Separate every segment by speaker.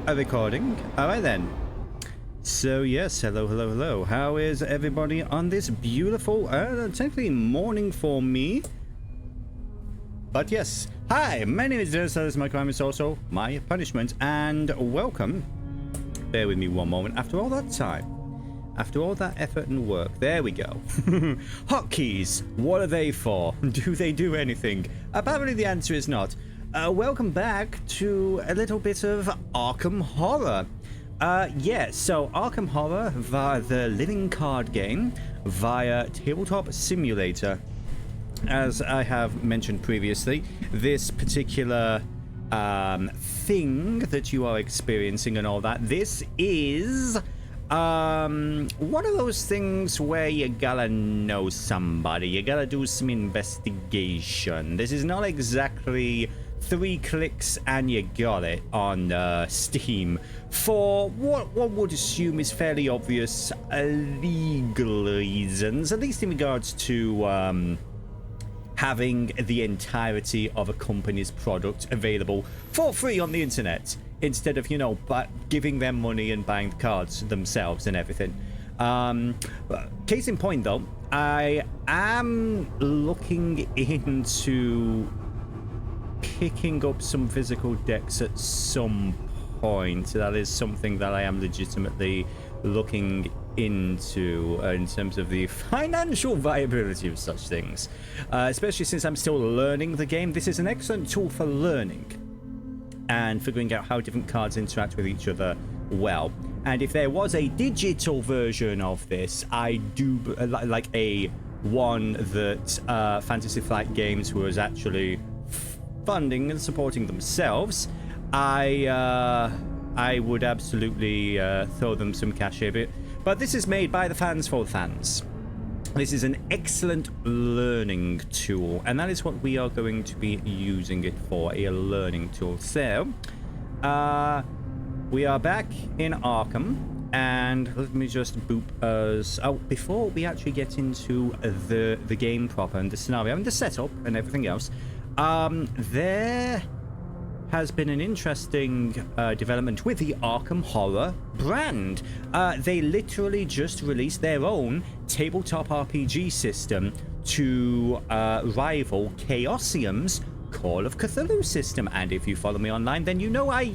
Speaker 1: a recording. All right then. So yes, hello. How is everybody on this beautiful, technically morning for me? But yes, hi, my name is Zealot, so this is my crime is also my punishment, and welcome. Bear with me one moment. After all that time, after all that effort and work, there we go. Hotkeys, what are they for? Do they do anything? Apparently the answer is not. Welcome back to a little bit of Arkham Horror. Yeah, so Arkham Horror via the living card game via Tabletop Simulator. As I have mentioned previously, this particular thing that you are experiencing and all that, this is one of those things where you gotta know somebody, you gotta do some investigation. This is not exactly 3 clicks and you got it on Steam for what one would assume is fairly obvious legal reasons, at least in regards to having the entirety of a company's product available for free on the internet instead of, you know, giving them money and buying the cards themselves and everything. Case in point though, I am looking into picking up some physical decks at some point. That is something that I am legitimately looking into in terms of the financial viability of such things, especially since I'm still learning the game. This is an excellent tool for learning and figuring out how different cards interact with each other well. And if there was a digital version of this, I do like a one that Fantasy Flight Games was actually funding and supporting themselves, I would absolutely throw them some cash here. But this is made by the fans for the fans. This is an excellent learning tool, and that is what we are going to be using it for, a learning tool. So, we are back in Arkham, and let me just boop us. Oh, before we actually get into the game proper and the scenario and the setup and everything else, there has been an interesting development with the Arkham Horror brand. They literally just released their own tabletop RPG system to rival Chaosium's Call of Cthulhu system. And if you follow me online, then you know I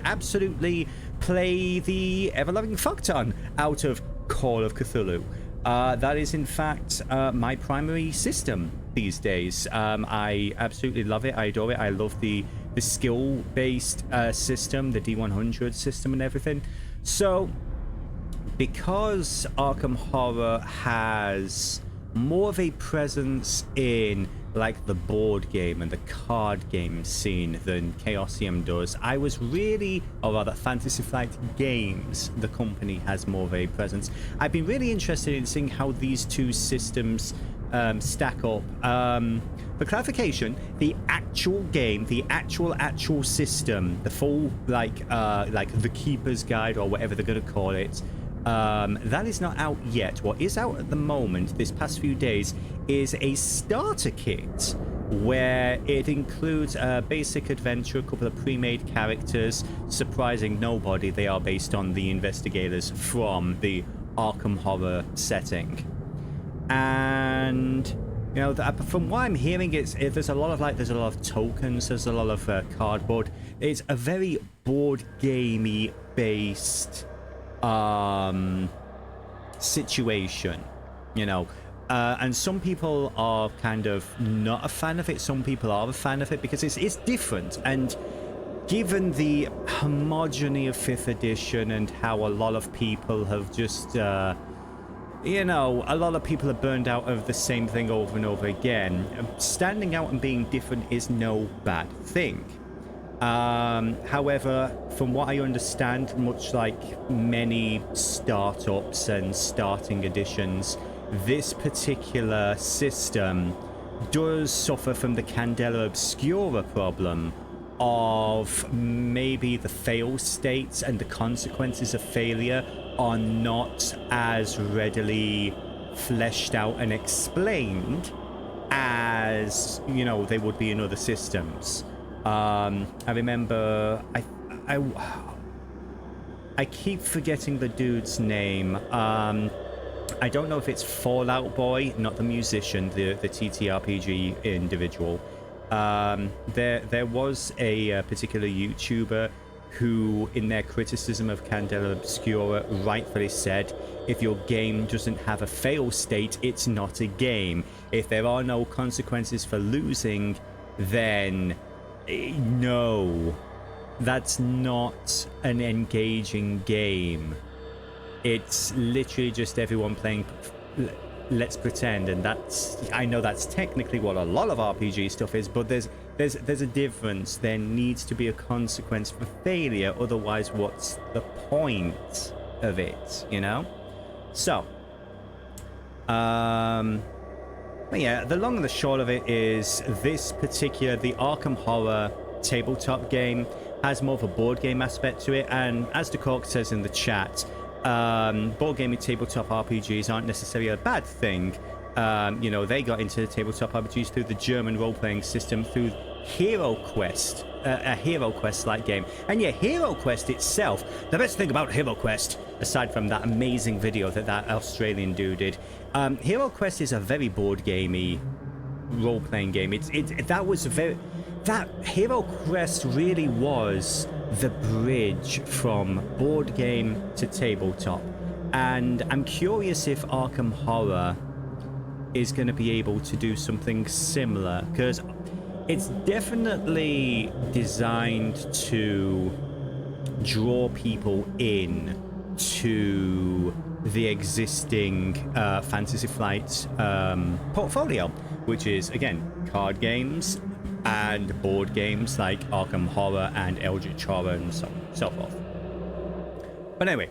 Speaker 1: absolutely play the ever-loving fuckton out of Call of Cthulhu. That is in fact my primary system these days. I absolutely love it. I adore it. I love the skill-based system, the D100 system and everything. So because Arkham Horror has more of a presence in like the board game and the card game scene than Chaosium does, I was really, or rather Fantasy Flight Games, the company, has more of a presence. I've been really interested in seeing how these two systems stack up. For clarification, the actual game, the actual system, the full like the Keeper's Guide or whatever they're going to call it, that is not out yet. What is out at the moment, this past few days, is a starter kit where it includes a basic adventure, a couple of pre-made characters. Surprising nobody, they are based on the investigators from the Arkham Horror setting. And you know, from what I'm hearing, there's a lot of tokens, there's a lot of cardboard. It's a very board gamey based situation, you know. And some people are kind of not a fan of it. Some people are a fan of it because it's different. And given the homogeny of 5th edition and how a lot of people have just, you know, a lot of people are burned out of the same thing over and over again, standing out and being different is no bad thing. However, from what I understand, much like many startups and starting editions, this particular system does suffer from the Candela Obscura problem of maybe the fail states and the consequences of failure are not as readily fleshed out and explained as, you know, they would be in other systems. I remember I keep forgetting the dude's name. I don't know if it's Fallout Boy, not the musician, the TTRPG individual. There was a particular YouTuber who, in their criticism of Candela Obscura, rightfully said, if your game doesn't have a fail state, it's not a game. If there are no consequences for losing, then no, that's not an engaging game. It's literally just everyone playing let's pretend, and I know that's technically what a lot of RPG stuff is, but there's a difference. There needs to be a consequence for failure, otherwise what's the point of it, you know? So but yeah, the long and the short of it is the Arkham Horror tabletop game has more of a board game aspect to it, and as the Cork says in the chat, board gaming tabletop RPGs aren't necessarily a bad thing. You know, they got into tabletop RPGs through the German role-playing system, through Hero Quest, a Hero Quest-like game. And yeah, Hero Quest itself, the best thing about Hero Quest, aside from that amazing video that Australian dude did, Hero Quest is a very board gamey role-playing game. That Hero Quest really was the bridge from board game to tabletop, and I'm curious if Arkham Horror is going to be able to do something similar, because it's definitely designed to draw people in to the existing Fantasy Flight portfolio, which is, again, card games and board games like Arkham Horror and Eldritch Horror and so on and so forth. But anyway,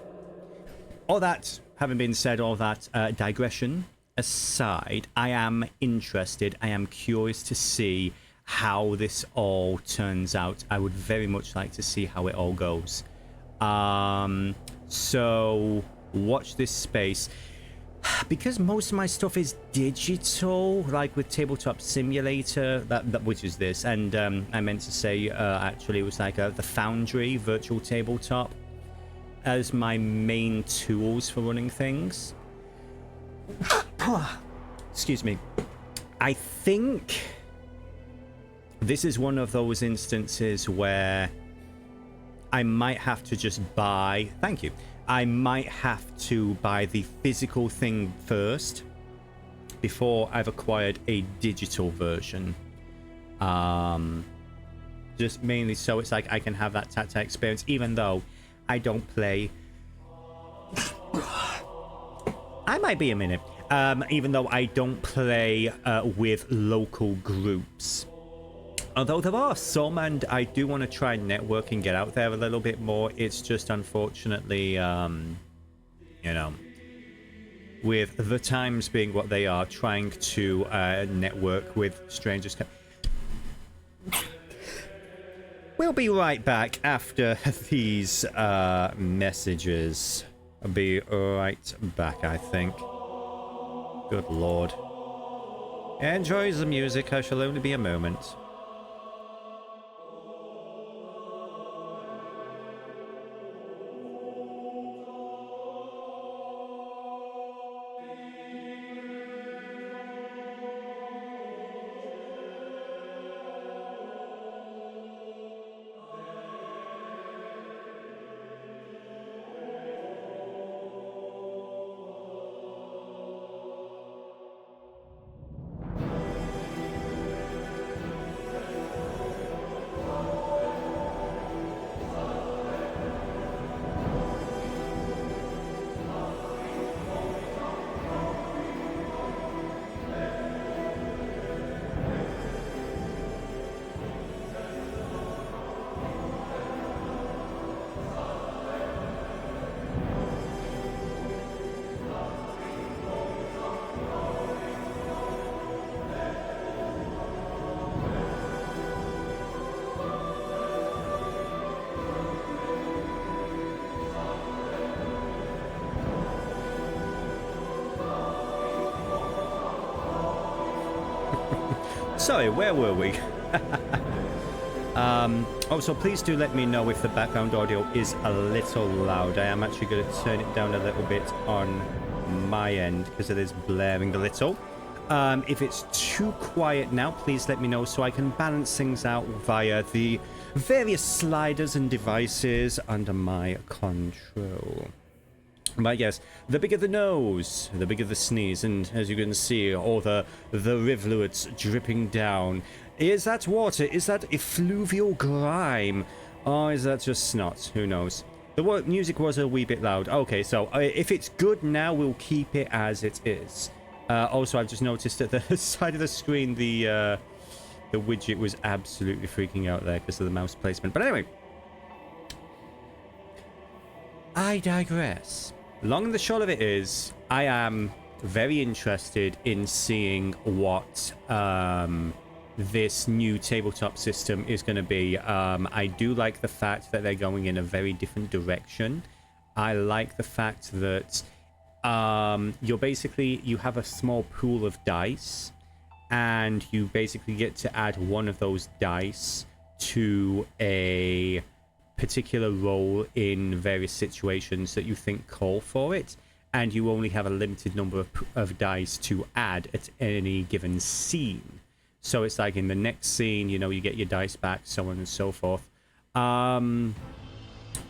Speaker 1: all that having been said, all that digression aside, I am interested, I am curious to see how this all turns out. I would very much like to see how it all goes. So watch this space. Because most of my stuff is digital, like with Tabletop Simulator, which is this, and I meant to say actually it was like the Foundry virtual tabletop as my main tools for running things. Excuse me. I think this is one of those instances where I might have to just buy... Thank you. I might have to buy the physical thing first before I've acquired a digital version. Just mainly so it's like I can have that tactile experience, even though I don't play... I might be a minute. Even though I don't play with local groups. Although there are some, and I do want to try and network and get out there a little bit more. It's just unfortunately, you know, with the times being what they are, trying to network with strangers. We'll be right back after these messages. I'll be right back, I think. Good lord. Enjoy the music. I shall only be a moment. Sorry, where were we? Also, please do let me know if the background audio is a little loud. I am actually going to turn it down a little bit on my end because it is blaring a little. If it's too quiet now, please let me know so I can balance things out via the various sliders and devices under my control. But yes, the bigger the nose, the bigger the sneeze, and as you can see, all the rivulets dripping down. Is that water? Is that effluvial grime? Or is that just snot? Who knows? The music was a wee bit loud. Okay, so if it's good now, we'll keep it as it is. Also, I've just noticed at the side of the screen, the widget was absolutely freaking out there because of the mouse placement. But anyway, I digress. Long and the short of it is, I am very interested in seeing what this new tabletop system is going to be. I do like the fact that they're going in a very different direction. I like the fact that you have a small pool of dice, and you basically get to add one of those dice to a particular role in various situations that you think call for it, and you only have a limited number of dice to add at any given scene. So it's like in the next scene, you know, you get your dice back, so on and so forth.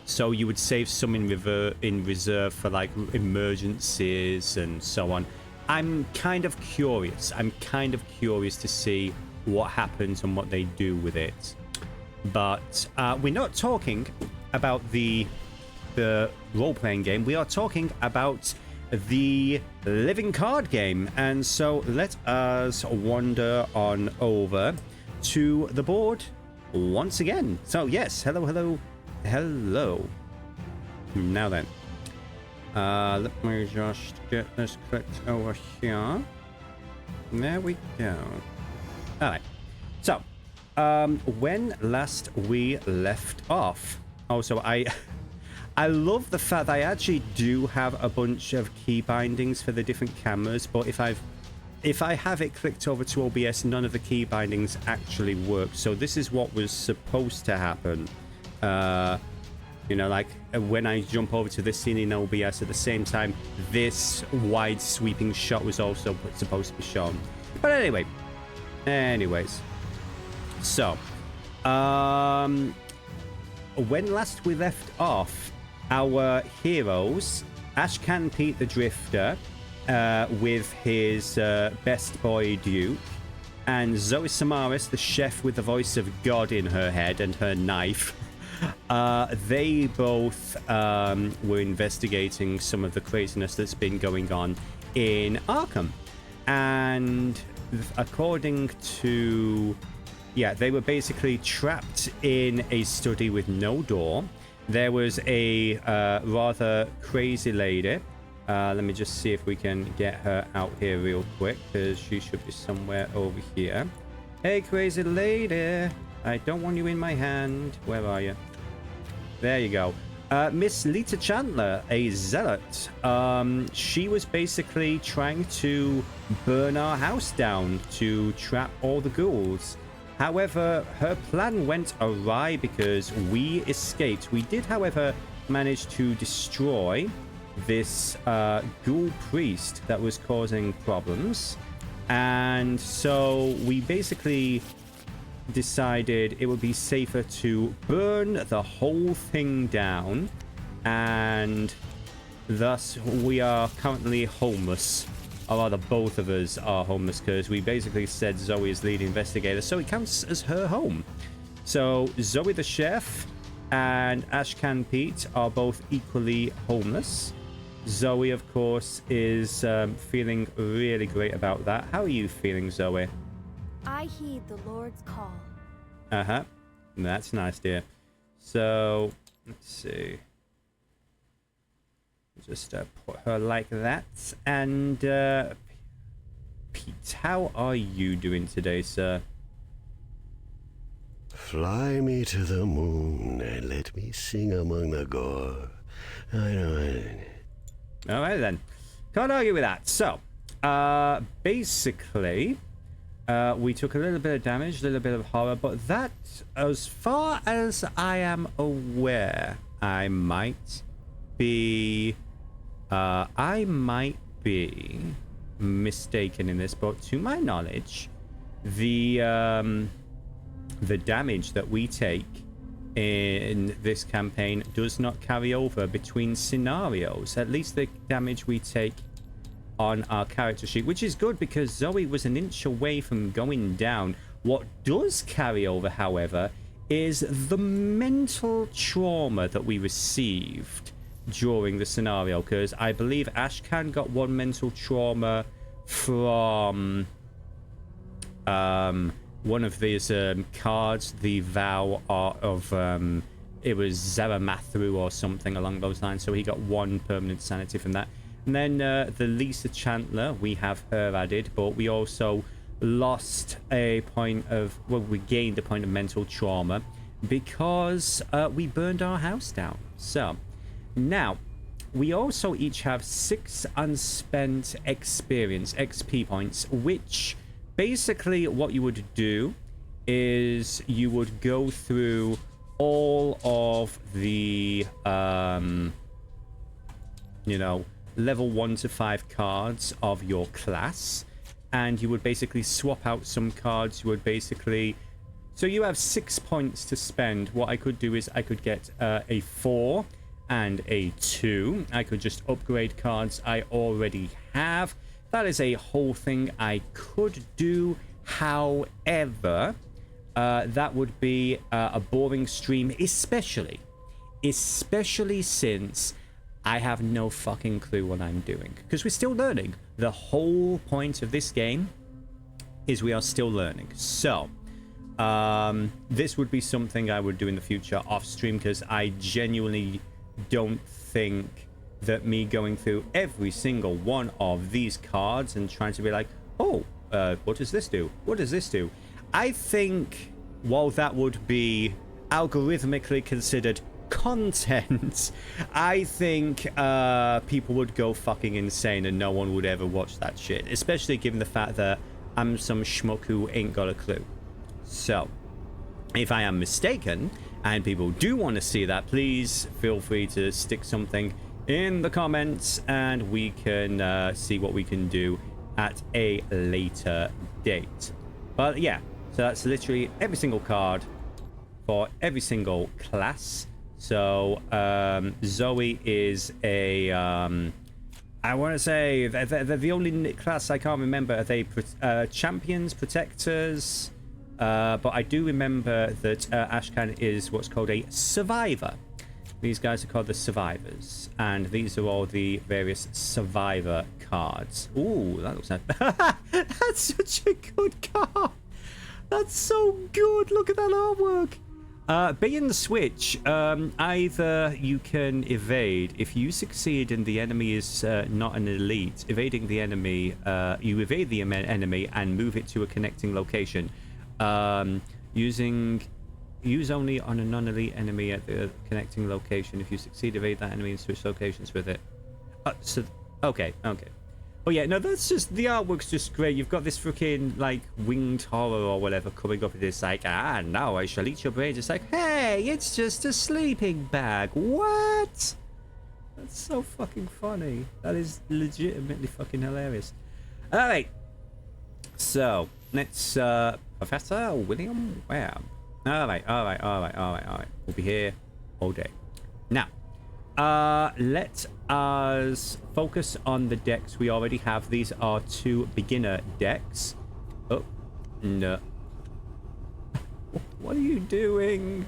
Speaker 1: So you would save some in reserve for like emergencies and so on. I'm kind of curious. I'm kind of curious to see what happens and what they do with it. But we're not talking about the role-playing game. We are talking about the living card game. And so let us wander on over to the board once again. So yes, hello. Now then, let me just get this clicked over here. There we go. All right. So, when last we left off. Also, I love the fact that I actually do have a bunch of key bindings for the different cameras, but if I have it clicked over to OBS, none of the key bindings actually work. So this is what was supposed to happen. You know, like when I jump over to this scene in OBS, at the same time, this wide sweeping shot was also supposed to be shown. But anyways. So, when last we left off, our heroes, Ashcan Pete the Drifter, with his best boy Duke, and Zoey Samaris, the chef with the voice of God in her head and her knife, they both were investigating some of the craziness that's been going on in Arkham. And according to... yeah, they were basically trapped in a study with no door. There was a rather crazy lady. Let me just see if we can get her out here real quick, because she should be somewhere over here. Hey, crazy lady. I don't want you in my hand. Where are you? There you go. Miss Lita Chandler, a zealot. She was basically trying to burn our house down to trap all the ghouls. However, her plan went awry because we escaped. We did, however, manage to destroy this ghoul priest that was causing problems. And so we basically decided it would be safer to burn the whole thing down. And thus, we are currently homeless. Or rather, both of us are homeless because we basically said Zoey is lead investigator, so it counts as her home. So Zoey the chef and Ashcan Pete are both equally homeless. Zoey, of course, is feeling really great about that. How are you feeling, Zoey?
Speaker 2: I heed the Lord's call.
Speaker 1: Uh-huh. That's nice, dear. So, let's see. Just put her like that. And, Pete, how are you doing today, sir?
Speaker 3: Fly me to the moon and let me sing among the gore.
Speaker 1: All right, then. Can't argue with that. So, basically, We took a little bit of damage, a little bit of horror, but that, as far as I am aware, I might be mistaken in this, but to my knowledge, the damage that we take in this campaign does not carry over between scenarios. At least the damage we take on our character sheet, which is good because Zoey was an inch away from going down. What does carry over, however, is the mental trauma that we received during the scenario, because I believe Ashcan got one mental trauma from one of these cards, the vow of it was Zaramathru or something along those lines, so he got one permanent sanity from that. And then the Lisa Chandler, we have her added, but we also lost a point of, well, we gained a point of mental trauma because we burned our house down. So now we also each have 6 unspent experience XP points, which basically what you would do is you would go through all of the you know, level 1 to 5 cards of your class, and you would basically swap out some cards. You would basically, so you have 6 points to spend. What I could do is I could get a 4 and a 2. I could just upgrade cards I already have. That is a whole thing I could do. However, that would be a boring stream, especially since I have no fucking clue what I'm doing, because we're still learning. The whole point of this game is we are still learning. So this would be something I would do in the future off stream, because I genuinely don't think that me going through every single one of these cards and trying to be like, oh, what does this do? What does this do? I think while that would be algorithmically considered content, I think people would go fucking insane and no one would ever watch that shit, especially given the fact that I'm some schmuck who ain't got a clue. So if I am mistaken and people do want to see that, please feel free to stick something in the comments and we can see what we can do at a later date. But yeah, so that's literally every single card for every single class. So Zoey is a I want to say they're the only class I can't remember. Are they champions, protectors? But I do remember that Ashcan is what's called a survivor. These guys are called the survivors, and these are all the various survivor cards. Ooh, that looks nice. That's such a good card. That's so good. Look at that artwork. Being the switch, either you can evade. If you succeed and the enemy is not an elite, evading the enemy, you evade the enemy and move it to a connecting location. Use only on a non-elite enemy at the connecting location. If you succeed, evade that enemy and switch locations with it. Okay. Oh yeah, no, that's just, the artwork's just great. You've got this freaking, like, winged horror or whatever coming up. It's like, now I shall eat your brains. It's like, hey, it's just a sleeping bag. What? That's so fucking funny. That is legitimately fucking hilarious. All right. So, let's, Professor William Webb. All right. We'll be here all day. Now, let us focus on the decks we already have. These are 2 beginner decks. Oh, no. What are you doing?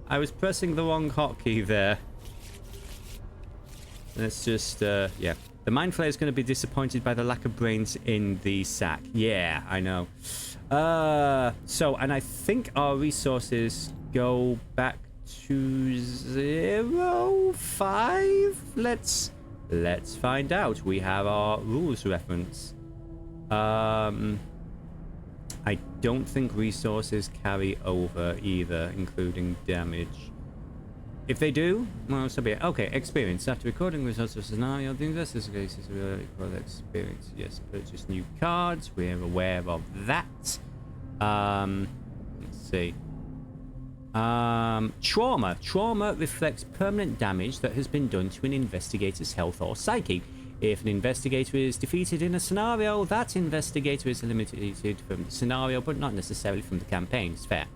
Speaker 1: I was pressing the wrong hotkey there. Let's just, yeah. The Mind Flayer is going to be disappointed by the lack of brains in the sack. Yeah, I know. So, and I think our resources go back to 0, 5. Let's find out. We have our rules reference. I don't think resources carry over either, including damage. If they do, well, so be it. Okay, experience. After recording results of scenario, the investigators will record experience. Yes, purchase new cards. We're aware of that. Let's see. Trauma. Trauma reflects permanent damage that has been done to an investigator's health or psyche. If an investigator is defeated in a scenario, that investigator is eliminated from the scenario, but not necessarily from the campaign. It's fair.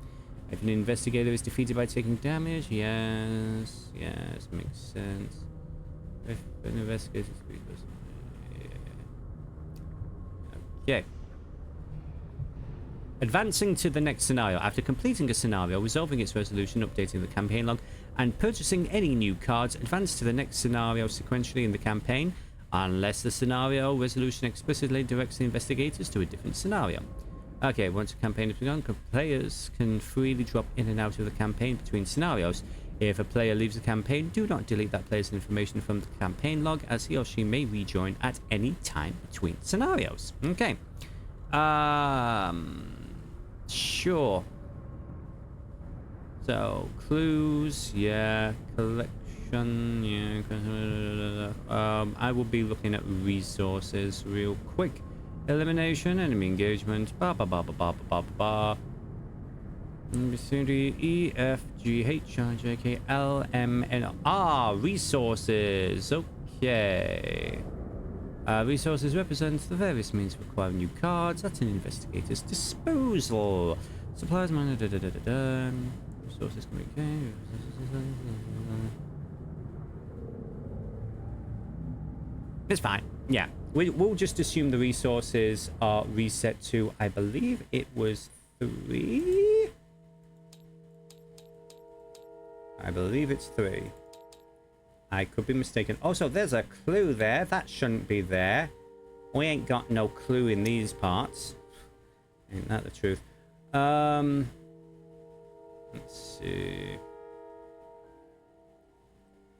Speaker 1: If an investigator is defeated by taking damage, yes, makes sense. If an investigator is defeated, okay. Advancing to the next scenario. After completing a scenario, resolving its resolution, updating the campaign log, and purchasing any new cards, advance to the next scenario sequentially in the campaign, unless the scenario resolution explicitly directs the investigators to a different scenario. Okay, once a campaign has begun, players can freely drop in and out of the campaign between scenarios. If a player leaves the campaign, do not delete that player's information from the campaign log, as he or she may rejoin at any time between scenarios. Okay. Sure. So, clues, yeah. Collection, yeah. I will be looking at resources real quick. Elimination, enemy engagement, C, D, E, F, G, H, I, J, K, L, M, N, R. Resources. Okay. Resources represents the various means of acquiring new cards at an investigator's disposal. Supplies, mana, resources can be gained. It's fine. Yeah. We'll just assume the resources are reset to, I believe it was 3. I believe it's 3. I could be mistaken. Also, there's a clue there. That shouldn't be there. We ain't got no clue in these parts. Ain't that the truth? Let's see.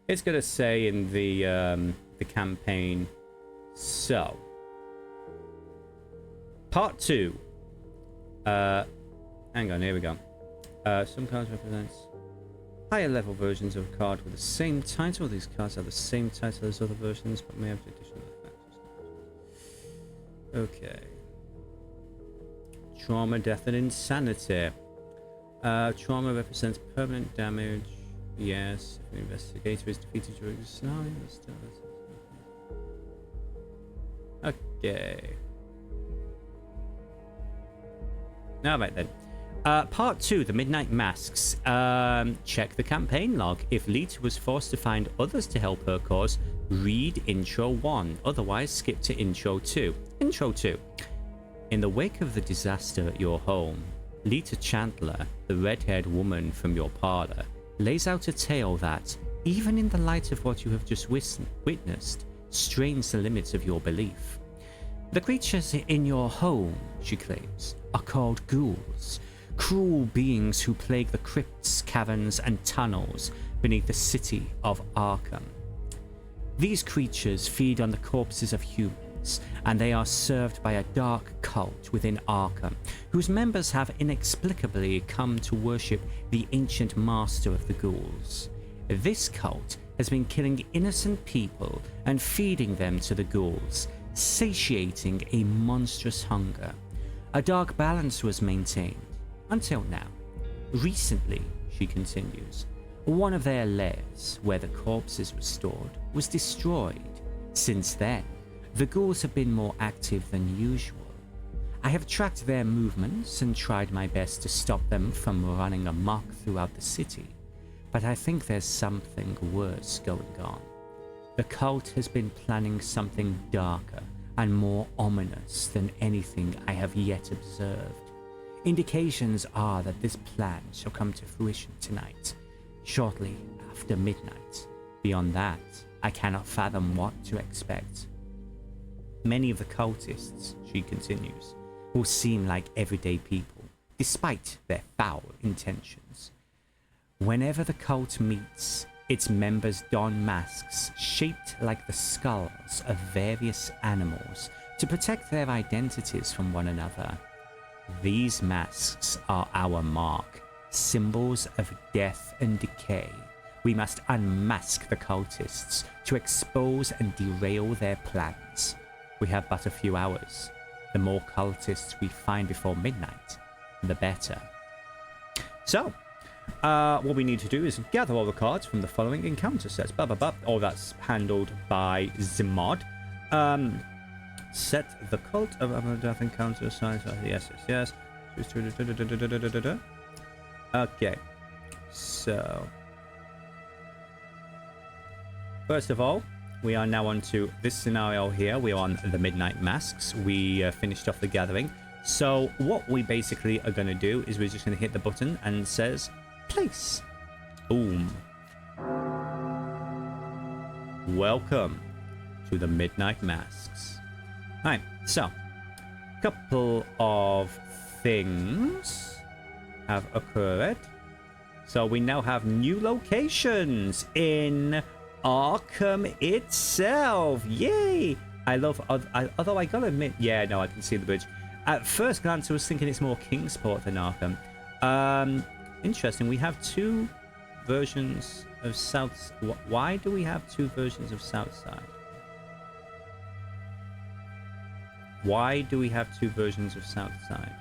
Speaker 1: It's gonna say in the campaign. So, part 2. Hang on, here we go. Some cards represents higher level versions of a card with the same title. These cards have the same title as other versions, but may have additional effects. Okay. Trauma, death, and insanity. Trauma represents permanent damage. Yes, if an investigator is defeated during the scenario, still has. Okay. Alright then. Part 2, the Midnight Masks. Check the campaign log. If Leet was forced to find others to help her cause, read Intro 1. Otherwise, skip to Intro 2. Intro 2. In the wake of the disaster at your home, Lita Chandler, the red-haired woman from your parlor, lays out a tale that, even in the light of what you have just witnessed, strains the limits of your belief. The creatures in your home, she claims, are called ghouls, cruel beings who plague the crypts, caverns, and tunnels beneath the city of Arkham. These creatures feed on the corpses of humans, and they are served by a dark cult within Arkham, whose members have inexplicably come to worship the ancient master of the ghouls. This cult has been killing innocent people and feeding them to the ghouls, satiating a monstrous hunger. A dark balance was maintained, until now. Recently, she continues, one of their lairs, where the corpses were stored, was destroyed. Since then, the ghouls have been more active than usual. I have tracked their movements and tried my best to stop them from running amok throughout the city, but I think there's something worse going on. The cult has been planning something darker and more ominous than anything I have yet observed. Indications are that this plan shall come to fruition tonight, shortly after midnight. Beyond that, I cannot fathom what to expect. Many of the cultists, she continues, will seem like everyday people, despite their foul intentions. Whenever the cult meets, its members don masks shaped like the skulls of various animals to protect their identities from one another. These masks are our mark, symbols of death and decay,
Speaker 4: we must unmask the cultists to expose and derail their plans. We have but a few hours. The more cultists we find before midnight, the better. So, what we need to do is gather all the cards from the following encounter sets. All that's handled by Zimod. Set the cult of death encounter size. Yes. Okay. So, first of all, we are now on to this scenario here. We are on the Midnight Masks. We finished off the gathering. So what we basically are going to do is we're just going to hit the button and it says place. Boom. Welcome to the Midnight Masks. Alright, so a couple of things have occurred. So we now have new locations in Arkham itself. Yay! I love, although I gotta admit, yeah, no, I can see the bridge. At first glance, I was thinking it's more Kingsport than Arkham. Interesting. We have two versions of South. Why do we have two versions of Southside? Why do we have two versions of Southside?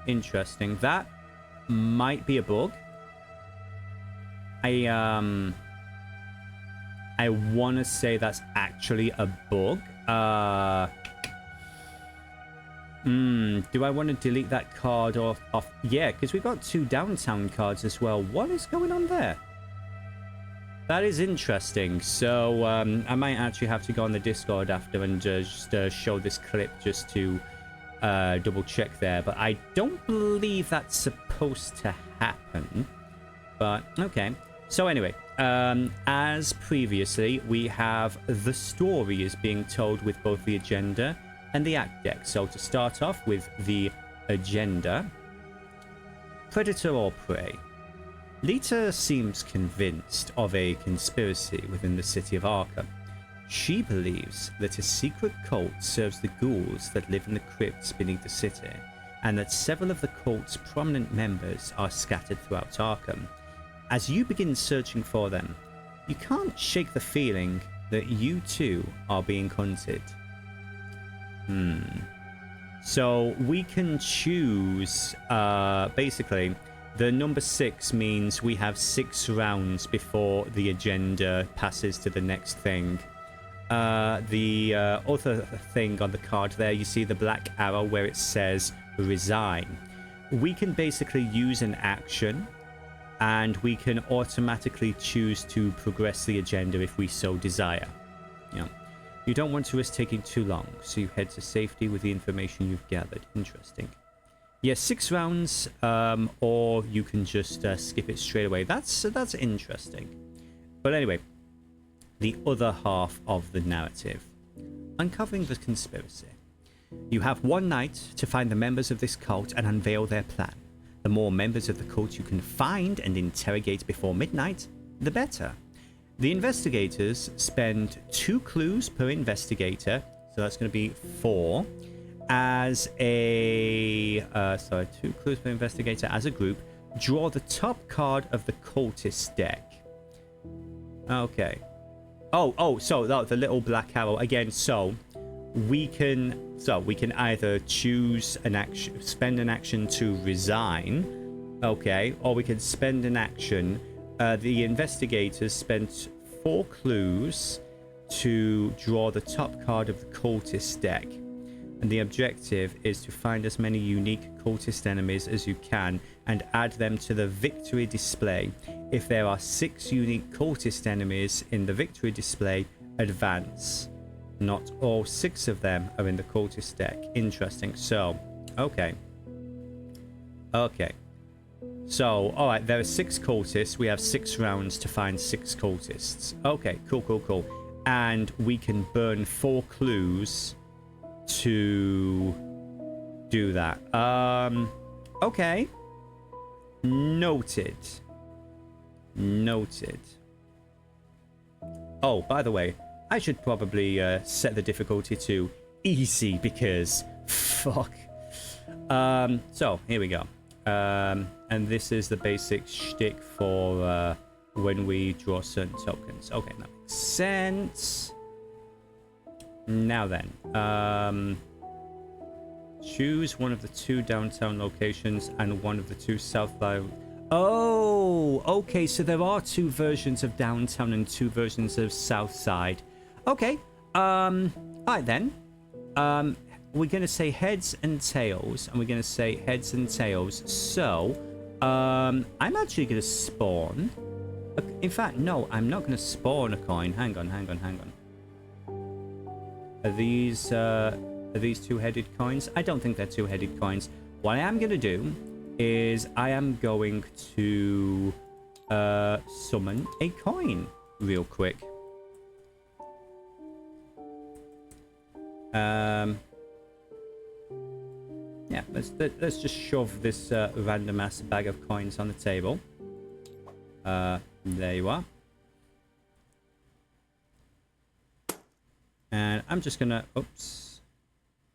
Speaker 4: Interesting. That might be a bug. I want to say that's actually a bug. Do I want to delete that card off? Yeah, because we've got two downtown cards as well. What is going on there? That is interesting. So I might actually have to go on the Discord after and just show this clip just to double check there. But I don't believe that's supposed to happen. But okay. So anyway, as previously, we have the story is being told with both the agenda and the act deck. So to start off with the agenda, predator or prey. Lita seems convinced of a conspiracy within the city of Arkham. She believes that a secret cult serves the ghouls that live in the crypts beneath the city, and that several of the cult's prominent members are scattered throughout Arkham. As you begin searching for them, you can't shake the feeling that you too are being hunted. So we can choose, basically, the number 6 means we have 6 rounds before the agenda passes to the next thing. The other thing on the card there, you see the black arrow where it says resign. We can basically use an action and we can automatically choose to progress the agenda if we so desire. You don't want to risk taking too long, so you head to safety with the information you've gathered. Interesting. Yes, 6 rounds, or you can just skip it straight away. That's interesting. But anyway, the other half of the narrative. Uncovering the conspiracy. You have one night to find the members of this cult and unveil their plan. The more members of the cult you can find and interrogate before midnight, the better. The investigators spend 2 clues per investigator, so that's going to be 4, as a 2 clues per investigator as a group. Draw the top card of the cultist deck. Okay. So the little black arrow again. So we can either choose an action, spend an action to resign, okay, or we can spend an action. The investigators spent 4 clues to draw the top card of the cultist deck, and the objective is to find as many unique cultist enemies as you can and add them to the victory display. If there are 6 unique cultist enemies in the victory display, advance. Not all 6 of them are in the cultist deck. Interesting. So, okay. So, alright, there are 6 cultists. We have 6 rounds to find 6 cultists. Okay, cool. And we can burn 4 clues to do that. Okay. Noted. Oh, by the way, I should probably set the difficulty to easy because Fuck. So, here we go. And this is the basic shtick for when we draw certain tokens. Okay, that makes sense. Now then, choose one of the 2 downtown locations and one of the 2 south side. Oh, okay, so there are 2 versions of downtown and 2 versions of south side. Okay, alright then. We're going to say heads and tails, and we're going to say heads and tails. So, I'm actually going to spawn. In fact, no, I'm not going to spawn a coin. Hang on. Are these 2-headed coins? I don't think they're 2-headed coins. What I am going to do is I am going to summon a coin real quick. Yeah, let's just shove this random ass bag of coins on the table. There you are. And I'm just gonna, oops.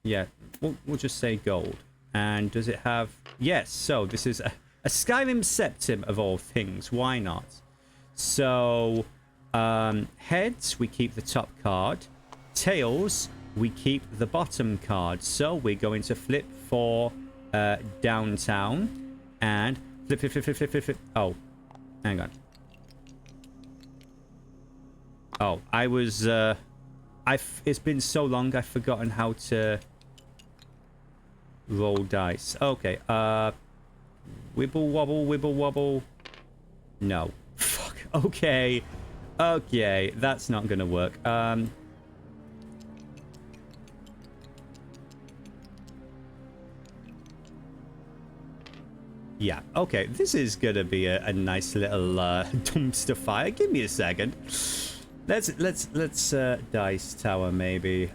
Speaker 4: Yeah, we'll just say gold. And does it have, yes, so this is a Skyrim Septim of all things, why not? So, heads, we keep the top card. Tails, we keep the bottom card. So we're going to flip for downtown and flip. Oh, hang on. Oh, I was it's been so long I've forgotten how to roll dice. Okay, wibble wobble. No. Fuck. Okay, that's not gonna work. Yeah, okay, this is gonna be a nice little dumpster fire. Give me a second. Let's dice tower maybe.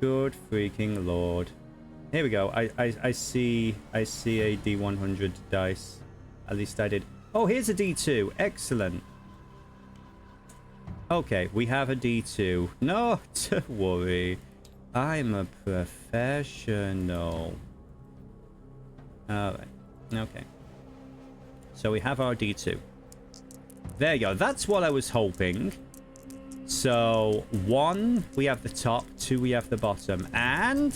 Speaker 4: Good freaking lord. Here we go. I see a D100 dice. At least I did. Oh, here's a D2. Excellent. Okay, we have a D2. Not to worry. I'm a professional. Alright. Okay. So we have our D2. There you go. That's what I was hoping. So, 1, we have the top. 2, we have the bottom. And...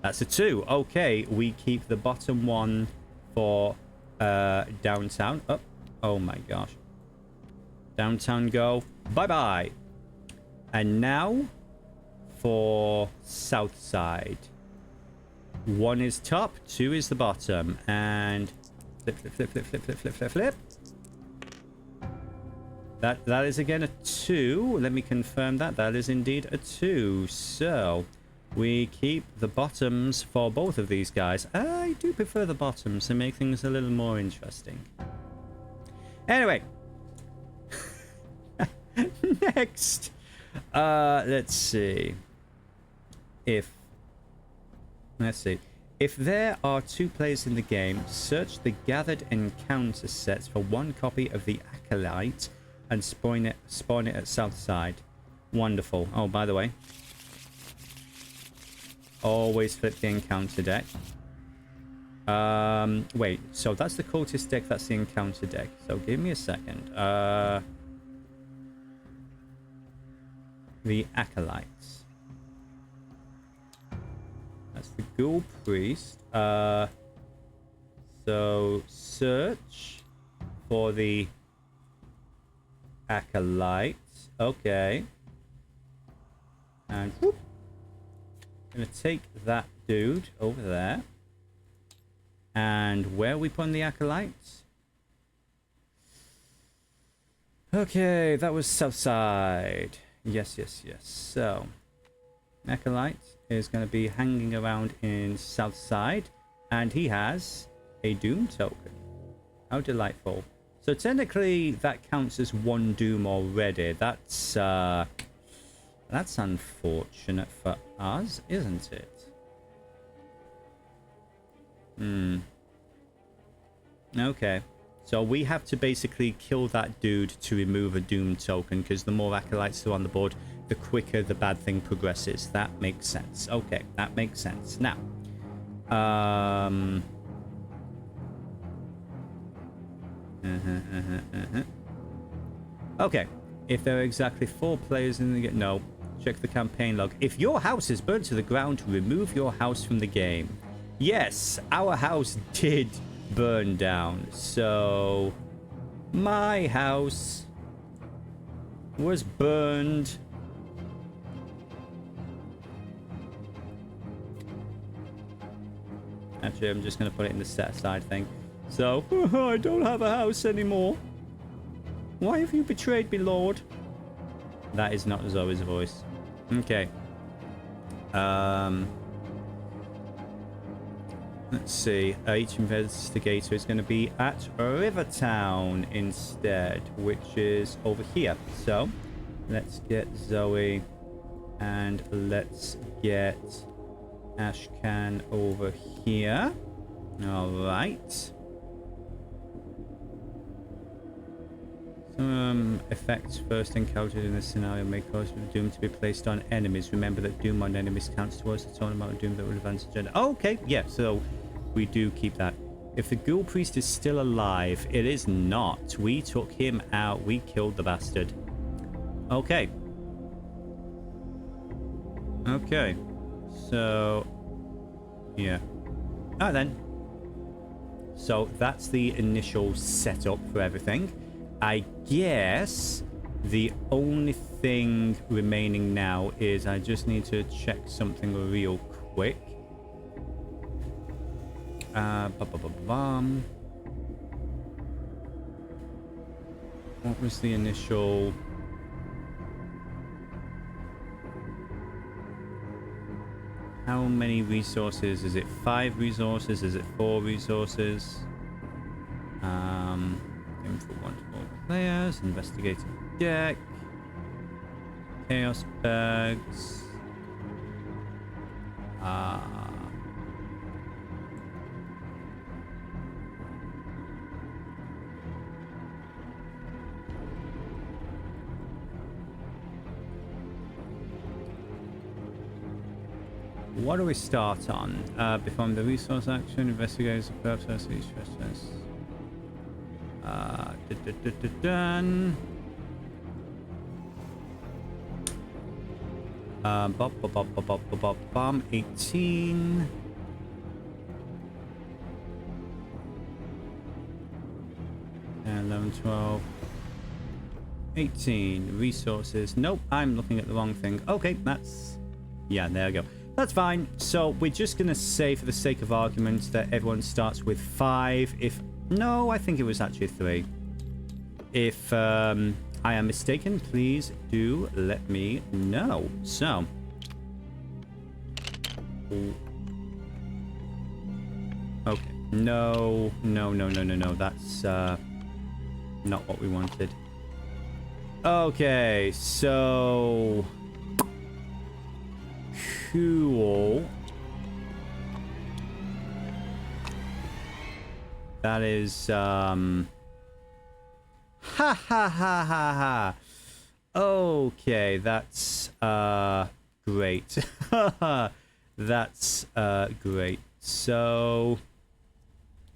Speaker 4: that's a 2. Okay, we keep the bottom 1 for downtown. Oh my gosh. Downtown go. Bye-bye. And now for south side. 1 is top, 2 is the bottom. And flip. That is again a 2. Let me confirm that. That is indeed a 2. So we keep the bottoms for both of these guys. I do prefer the bottoms to make things a little more interesting. Anyway. Next. Let's see. If there are 2 players in the game, search the gathered encounter sets for 1 copy of the Acolyte and spawn it at south side. Wonderful. Oh, by the way, always flip the encounter deck. Wait, so that's the cultist deck, that's the encounter deck. So give me a second. The Acolytes. That's the Ghoul Priest. So search for the Acolyte. Okay. And whoop. Gonna take that dude over there. And where are we putting the Acolytes? Okay, that was south side. Yes. So, Acolyte is going to be hanging around in south side, and he has a doom token. How delightful. So technically that counts as 1 doom already. That's unfortunate for us, isn't it? Okay. So we have to basically kill that dude to remove a doom token, because the more acolytes are on the board, the quicker the bad thing progresses. That makes sense. Okay, that makes sense. Now, okay, if there are exactly 4 players in the game, no, check the campaign log. If your house is burnt to the ground, remove your house from the game. Yes, our house did burn down, so my house was burned. Actually, I'm just going to put it in the set aside thing. So, I don't have a house anymore. Why have you betrayed me, Lord? That is not Zoe's voice. Okay. Let's see. Each investigator is going to be at Rivertown instead, which is over here. So, let's get Zoe and let's get Ashcan over here. All right. Some effects first encountered in this scenario may cause doom to be placed on enemies. Remember that doom on enemies counts towards the total amount of doom that would advance the agenda. Okay, yeah, so we do keep that. If the ghoul priest is still alive, it is not. We took him out. We killed the bastard. Okay. Okay. So, yeah. Alright then. So that's the initial setup for everything. I guess the only thing remaining now is I just need to check something real quick. What was the initial... How many resources? Is it 5 resources? Is it 4 resources? Aim for 1 to 4 players. Investigating deck. Chaos bags. What do we start on? Perform the resource action, investigate the purpose of each process. Done. Bomb 18. And 11, 12. 18. Resources. Nope, I'm looking at the wrong thing. Okay, that's... Yeah, there we go. That's fine. So we're just going to say, for the sake of argument, that everyone starts with 5. If... No, I think it was actually 3. If I am mistaken, please do let me know. So... Okay. No. That's not what we wanted. Okay, so... Cool. That is, ha ha ha ha ha. Okay, that's, great. That's, great. So,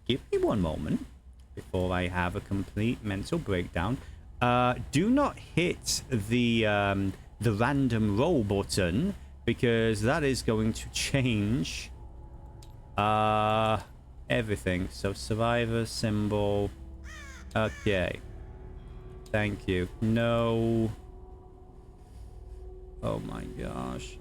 Speaker 4: give me one moment before I have a complete mental breakdown. Do not hit the random roll button, because that is going to change everything. So survivor symbol. Okay. Thank you. No. Oh my gosh.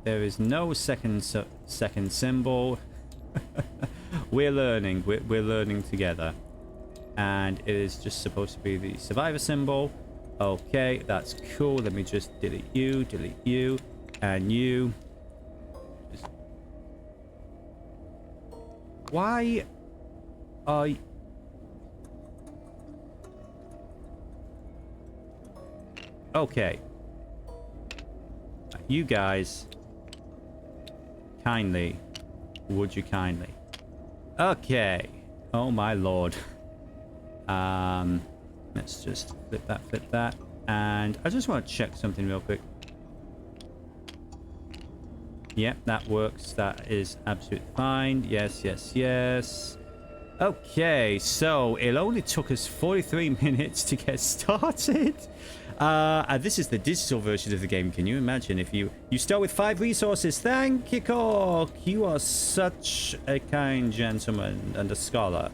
Speaker 4: There is no second symbol. We're learning. We're learning together. And it is just supposed to be the survivor symbol. Okay, that's cool. Let me just delete you, and you. Just... Why are you... Okay. You guys, kindly, would you kindly? Okay. Oh my lord. Let's just flip that. And I just want to check something real quick. Yep, that works. That is absolutely fine. Yes. Okay, so it only took us 43 minutes to get started. And this is the digital version of the game. Can you imagine if you start with 5 resources? Thank you, Cork. You are such a kind gentleman and a scholar.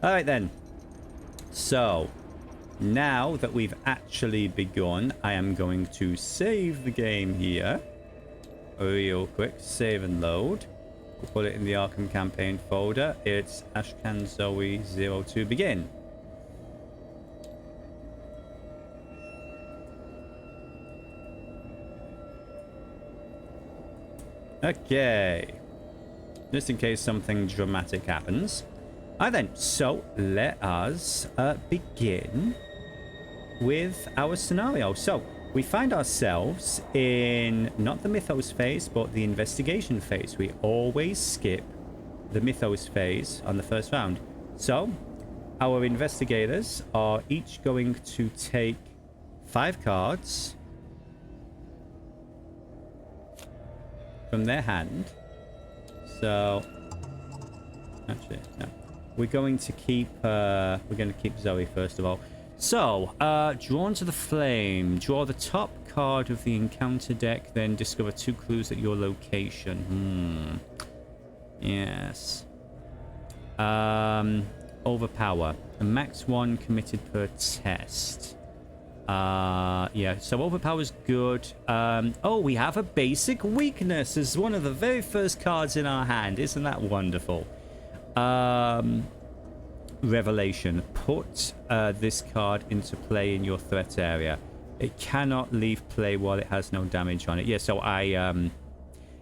Speaker 4: All right, then. So, now that we've actually begun, I am going to save the game here. Real quick. Save and load. We'll put it in the Arkham campaign folder. It's Ashcan Zoey 02 begin. Okay. Just in case something dramatic happens. Alright then, so let us begin with our scenario. So, we find ourselves in not the Mythos phase, but the investigation phase. We always skip the Mythos phase on the first round. So, our investigators are each going to take 5 cards from their hand. So, actually, no. We're going to keep Zoey first of all. So, drawn to the flame. Draw the top card of the encounter deck, then discover 2 clues at your location. Yes. Overpower. A max 1 committed per test. Yeah, so overpower's good. Oh, we have a basic weakness as one of the very first cards in our hand. Isn't that wonderful? Revelation. Put this card into play in your threat area. It cannot leave play while it has no damage on it. Yeah, so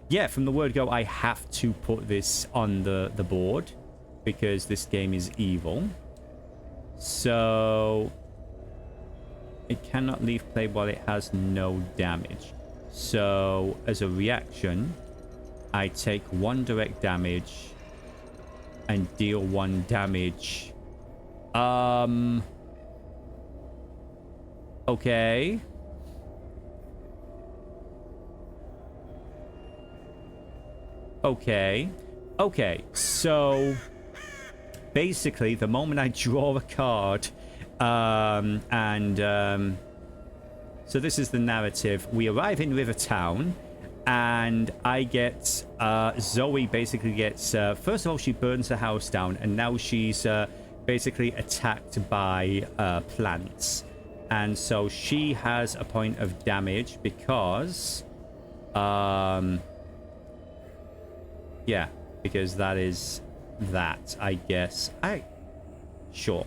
Speaker 4: yeah, from the word go, I have to put this on the board because this game is evil. So it cannot leave play while it has no damage. So as a reaction, I take 1 direct damage and deal 1 damage. Okay. Okay, so basically the moment I draw a card, so this is the narrative. We arrive in Rivertown, and I get Zoey basically gets first of all she burns the house down, and now she's basically attacked by plants, and so she has a point of damage because yeah, because that is that, I guess. Sure,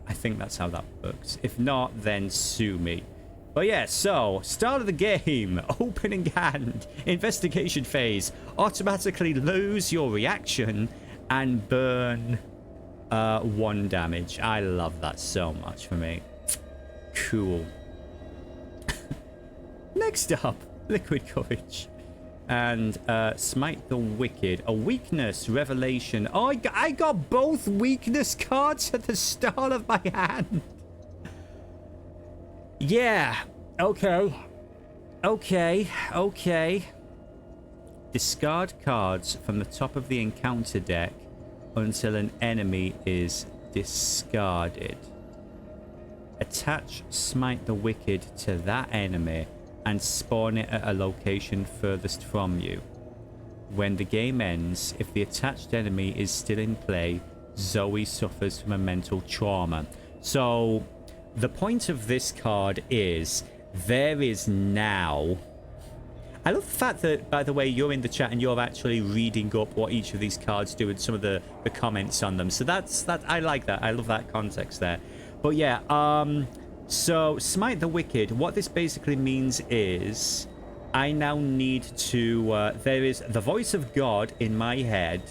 Speaker 4: I think that's how that works. If not, then sue me. But yeah, so, start of the game, opening hand, investigation phase, automatically lose your reaction and burn 1 damage. I love that so much for me. Cool. Next up, Liquid Courage. And Smite the Wicked. A weakness, Revelation. Oh, I got both weakness cards at the start of my hand. Yeah, okay. Discard cards from the top of the encounter deck until an enemy is discarded. Attach Smite the Wicked to that enemy and spawn it at a location furthest from you. When the game ends, if the attached enemy is still in play, Zoey suffers from a mental trauma. So the point of this card is there is now... I love the fact that, by the way, you're in the chat and you're actually reading up what each of these cards do and some of the comments on them. So that's I like that. I love that context there. But yeah, so Smite the Wicked, what this basically means is I now need to... there is the voice of God in my head.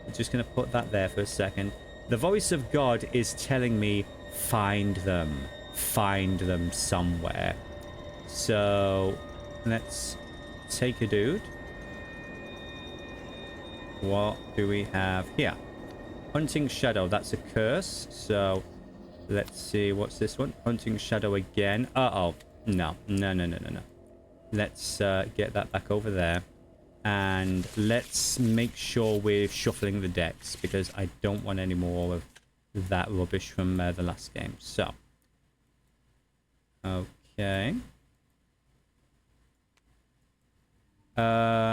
Speaker 4: I'm just going to put that there for a second. The voice of God is telling me, find them somewhere. So let's take a dude. What do we have here? Hunting Shadow, that's a curse. So Let's see, what's this one? Hunting Shadow again. Uh-oh. No. Let's get that back over there. And let's make sure we're shuffling the decks, because I don't want any more of that rubbish from the last game. So. Okay.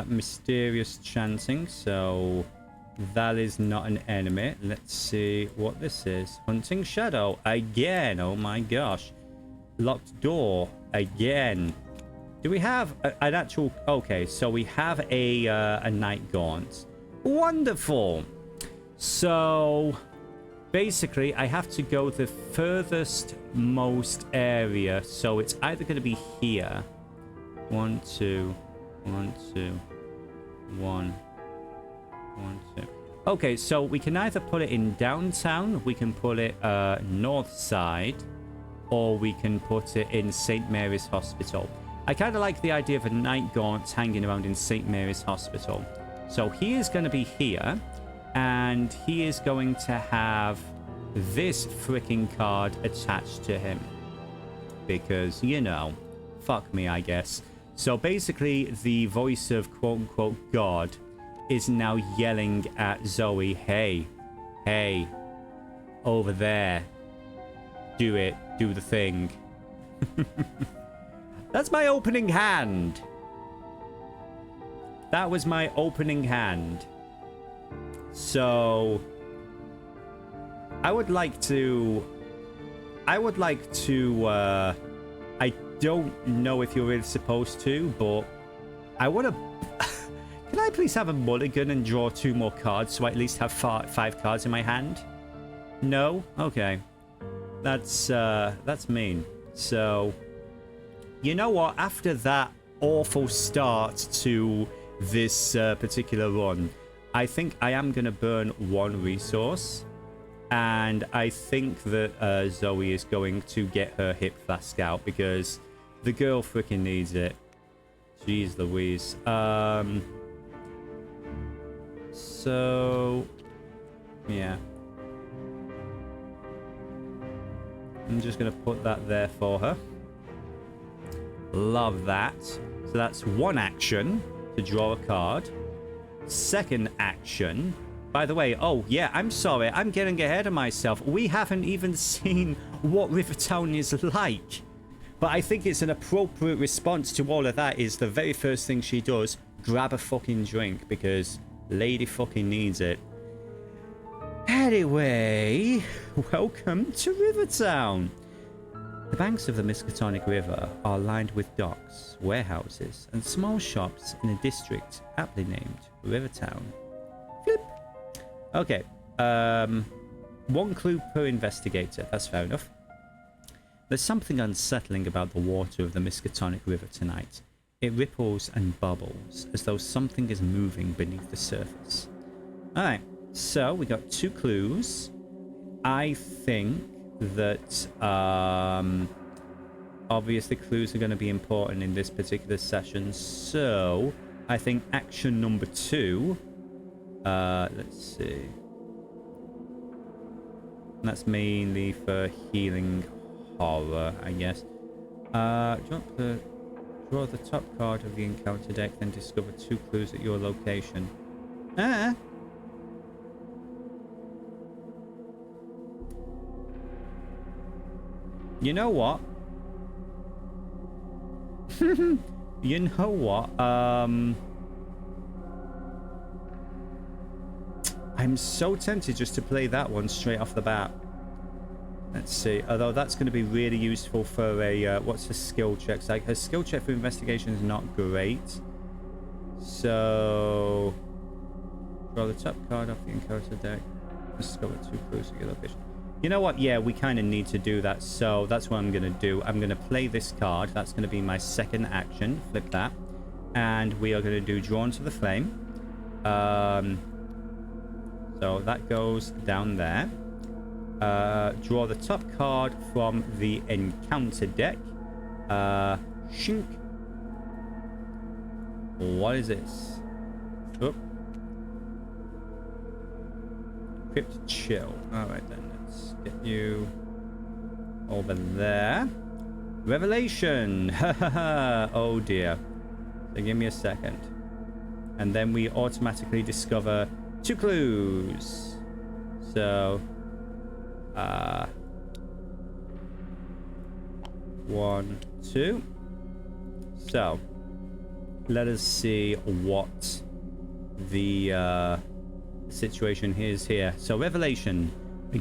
Speaker 4: Mysterious chanting, so that is not an enemy. Let's see what this is. Hunting Shadow again. Oh my gosh. Locked door again. Do we have an actual... Okay, so we have a Night Gaunt. Wonderful. So basically I have to go the furthest most area, so it's either going to be here. 1, 2, 1, 2, 1, 1, 2. Okay, so we can either put it in downtown, we can put it north side, or we can put it in St. Mary's Hospital. I kind of like the idea of a Night Gaunt hanging around in St. Mary's Hospital. So he is going to be here, and he is going to have this freaking card attached to him. Because, you know, fuck me, I guess. So basically, the voice of quote-unquote God is now yelling at Zoey, hey, over there, do it, do the thing. That's my opening hand. That was my opening hand. So I would like to I don't know if you're really supposed to, but I want to... Can I please have a mulligan and draw 2 more cards so I at least have 5 cards in my hand? No? Okay. That's mean. So, you know what? After that awful start to this particular run, I think I am going to burn 1 resource. And I think that Zoey is going to get her hip flask out because the girl freaking needs it. Jeez Louise. So, yeah. I'm just going to put that there for her. Love that. So that's 1 action to draw a card. 2nd action. By the way, oh yeah, I'm sorry, I'm getting ahead of myself. We haven't even seen what Rivertown is like. But I think it's an appropriate response to all of that is the very first thing she does, grab a fucking drink because lady fucking needs it. Anyway, welcome to Rivertown. The banks of the Miskatonic River are lined with docks, warehouses, and small shops in a district aptly named Rivertown. Flip. Okay, 1 clue per investigator. That's fair enough. There's something unsettling about the water of the Miskatonic River tonight. It ripples and bubbles, as though something is moving beneath the surface. Alright, so we got 2 clues. I think that, obviously clues are going to be important in this particular session, so I think action number 2... let's see. That's mainly for healing horror, I guess. Draw the top card of the encounter deck, then discover 2 clues at your location. You know what? You know what? I'm so tempted just to play that one straight off the bat. Let's see. Although that's going to be really useful for a... what's her skill checks? Like, her skill check for investigation is not great. So... Draw the top card off the encounter deck. Discover 2 clues at your location. You know what? Yeah, we kind of need to do that. So that's what I'm going to do. I'm going to play this card. That's going to be my 2nd action. Flip that. And we are going to do Drawn to the Flame. So that goes down there. Draw the top card from the encounter deck. Shink. What is this? Oh. Crypt Chill. Alright then, let's get you
Speaker 1: over there. Revelation. Oh dear. So give me a second. And then we automatically discover 2 clues. So 1, 2. So let us see what the situation is here. So Revelation,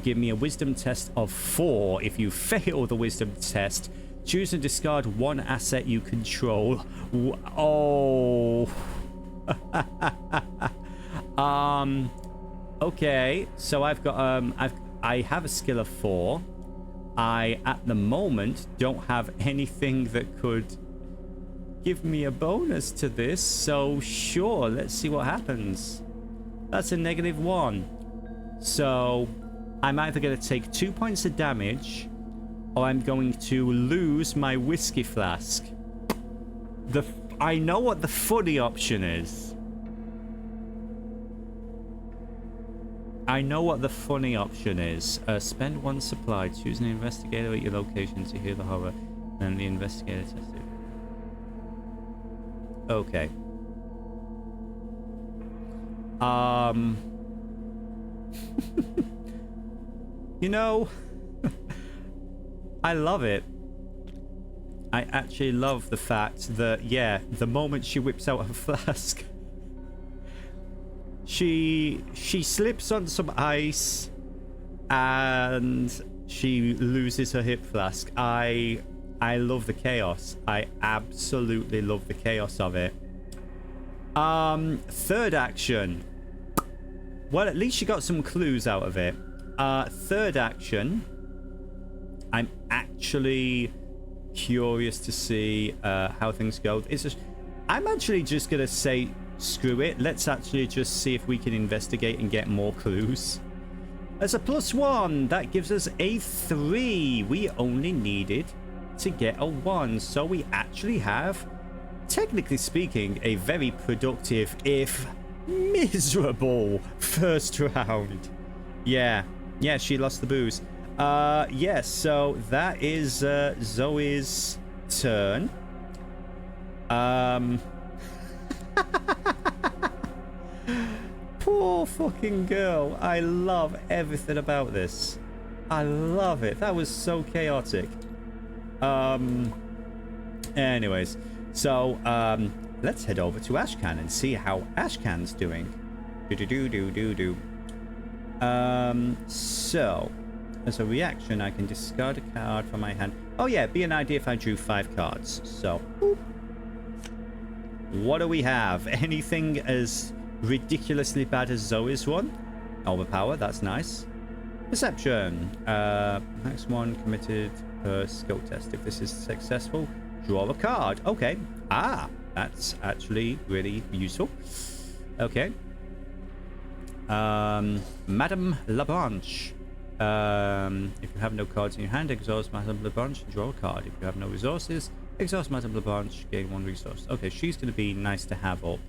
Speaker 1: give me a wisdom test of 4. If you fail the wisdom test, choose and discard 1 asset you control. Oh. Okay, so I've got I have a skill of 4. I at the moment don't have anything that could give me a bonus to this, so sure, let's see what happens. That's a -1. So I'm either going to take 2 points of damage, or I'm going to lose my whiskey flask. I know what the funny option is. I know what the funny option is. Spend 1 supply. Choose an investigator at your location to hear the horror. And the investigator tests it. Okay. You know, I love it. I actually love the fact that, yeah, the moment she whips out her flask, she slips on some ice and she loses her hip flask. I love the chaos. I absolutely love the chaos of it. Third action. Well, at least she got some clues out of it. Third action. I'm actually curious to see how things go. I'm actually just gonna say screw it. Let's actually just see if we can investigate and get more clues. As a +1, that gives us a 3. We only needed to get a 1, so we actually have, technically speaking, a very productive, if miserable, first round. Yeah, she lost the booze. Yes, so that is Zoe's turn. Poor fucking girl. I love everything about this. I love it. That was so chaotic. Anyways, so let's head over to Ashcan and see how Ashcan's doing. So as a reaction, I can discard a card from my hand. Oh yeah, be an idea if I drew 5 cards. So boop. What do we have? Anything as ridiculously bad as Zoe's one? Overpower, that's nice. Perception. Max 1 committed per skill test. If this is successful, draw a card. Okay. That's actually really useful. Okay. Madame Labranche. If you have no cards in your hand, exhaust Madame Labranche, draw a card. If you have no resources, exhaust Madame Labranche, gain 1 resource. Okay, she's going to be nice to have up.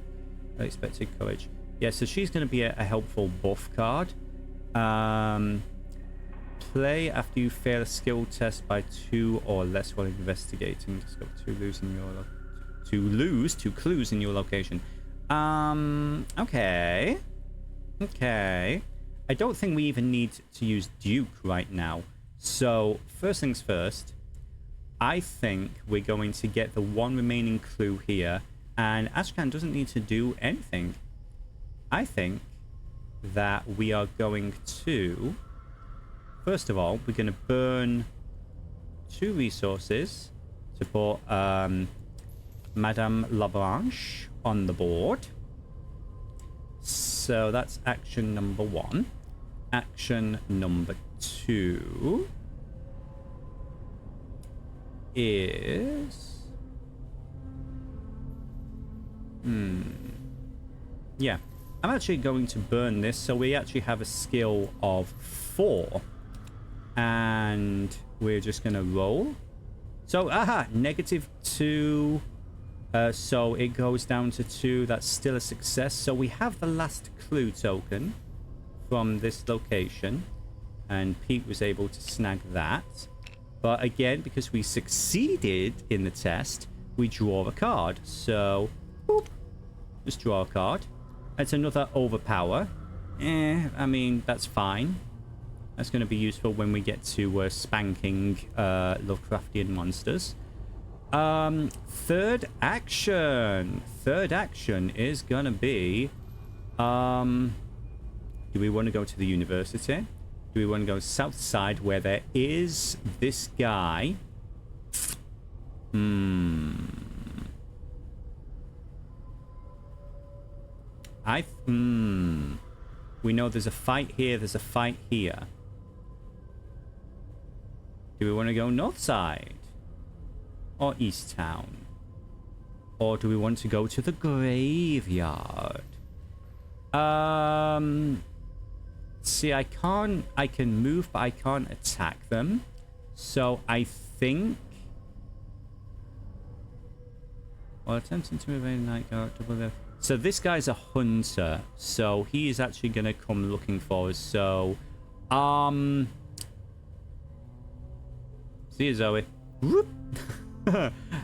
Speaker 1: Unexpected courage. Yeah, so she's going to be a helpful buff card. Play after you fail a skill test by 2 or less while investigating. Discover 2 clues in your location. Okay. I don't think we even need to use Duke right now. So, first things first, I think we're going to get the 1 remaining clue here, and Ashcan doesn't need to do anything. I think that we are going to, first of all, we're going to burn 2 resources to put Madame Labranche on the board. So that's action number 1. Action number 2 is... Yeah. I'm actually going to burn this, so we actually have a skill of 4. And we're just going to roll. So, -2. So it goes down to 2. That's still a success. So we have the last clue token from this location. And Pete was able to snag that.
Speaker 4: But again, because we succeeded in the test, we draw a card. So, boop, just draw a card. It's another overpower. I mean, that's fine. That's going to be useful when we get to spanking Lovecraftian monsters. Third action. Third action is going to be... do we want to go to the university? Do we want to go south side where there is this guy? We know there's a fight here, there's a fight here. Do we want to go north side? Or east town? Or do we want to go to the graveyard? See, I can move, but I can't attack them. So I think... While attempting to move a night guard, so this guy's a hunter. So he is actually going to come looking for us. So, see you, Zoey. Whoop.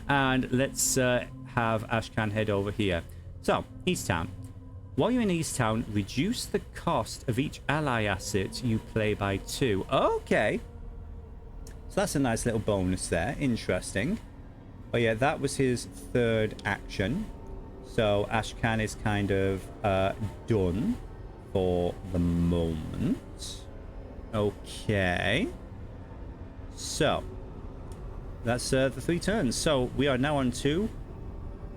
Speaker 4: And let's have Ashcan head over here. So, East Town. While you're in East Town, reduce the cost of each ally asset you play by 2. Okay. So that's a nice little bonus there. Interesting. But yeah, that was his third action. So Ashcan is kind of done for the moment. Okay. So that's the 3 turns. So we are now on to...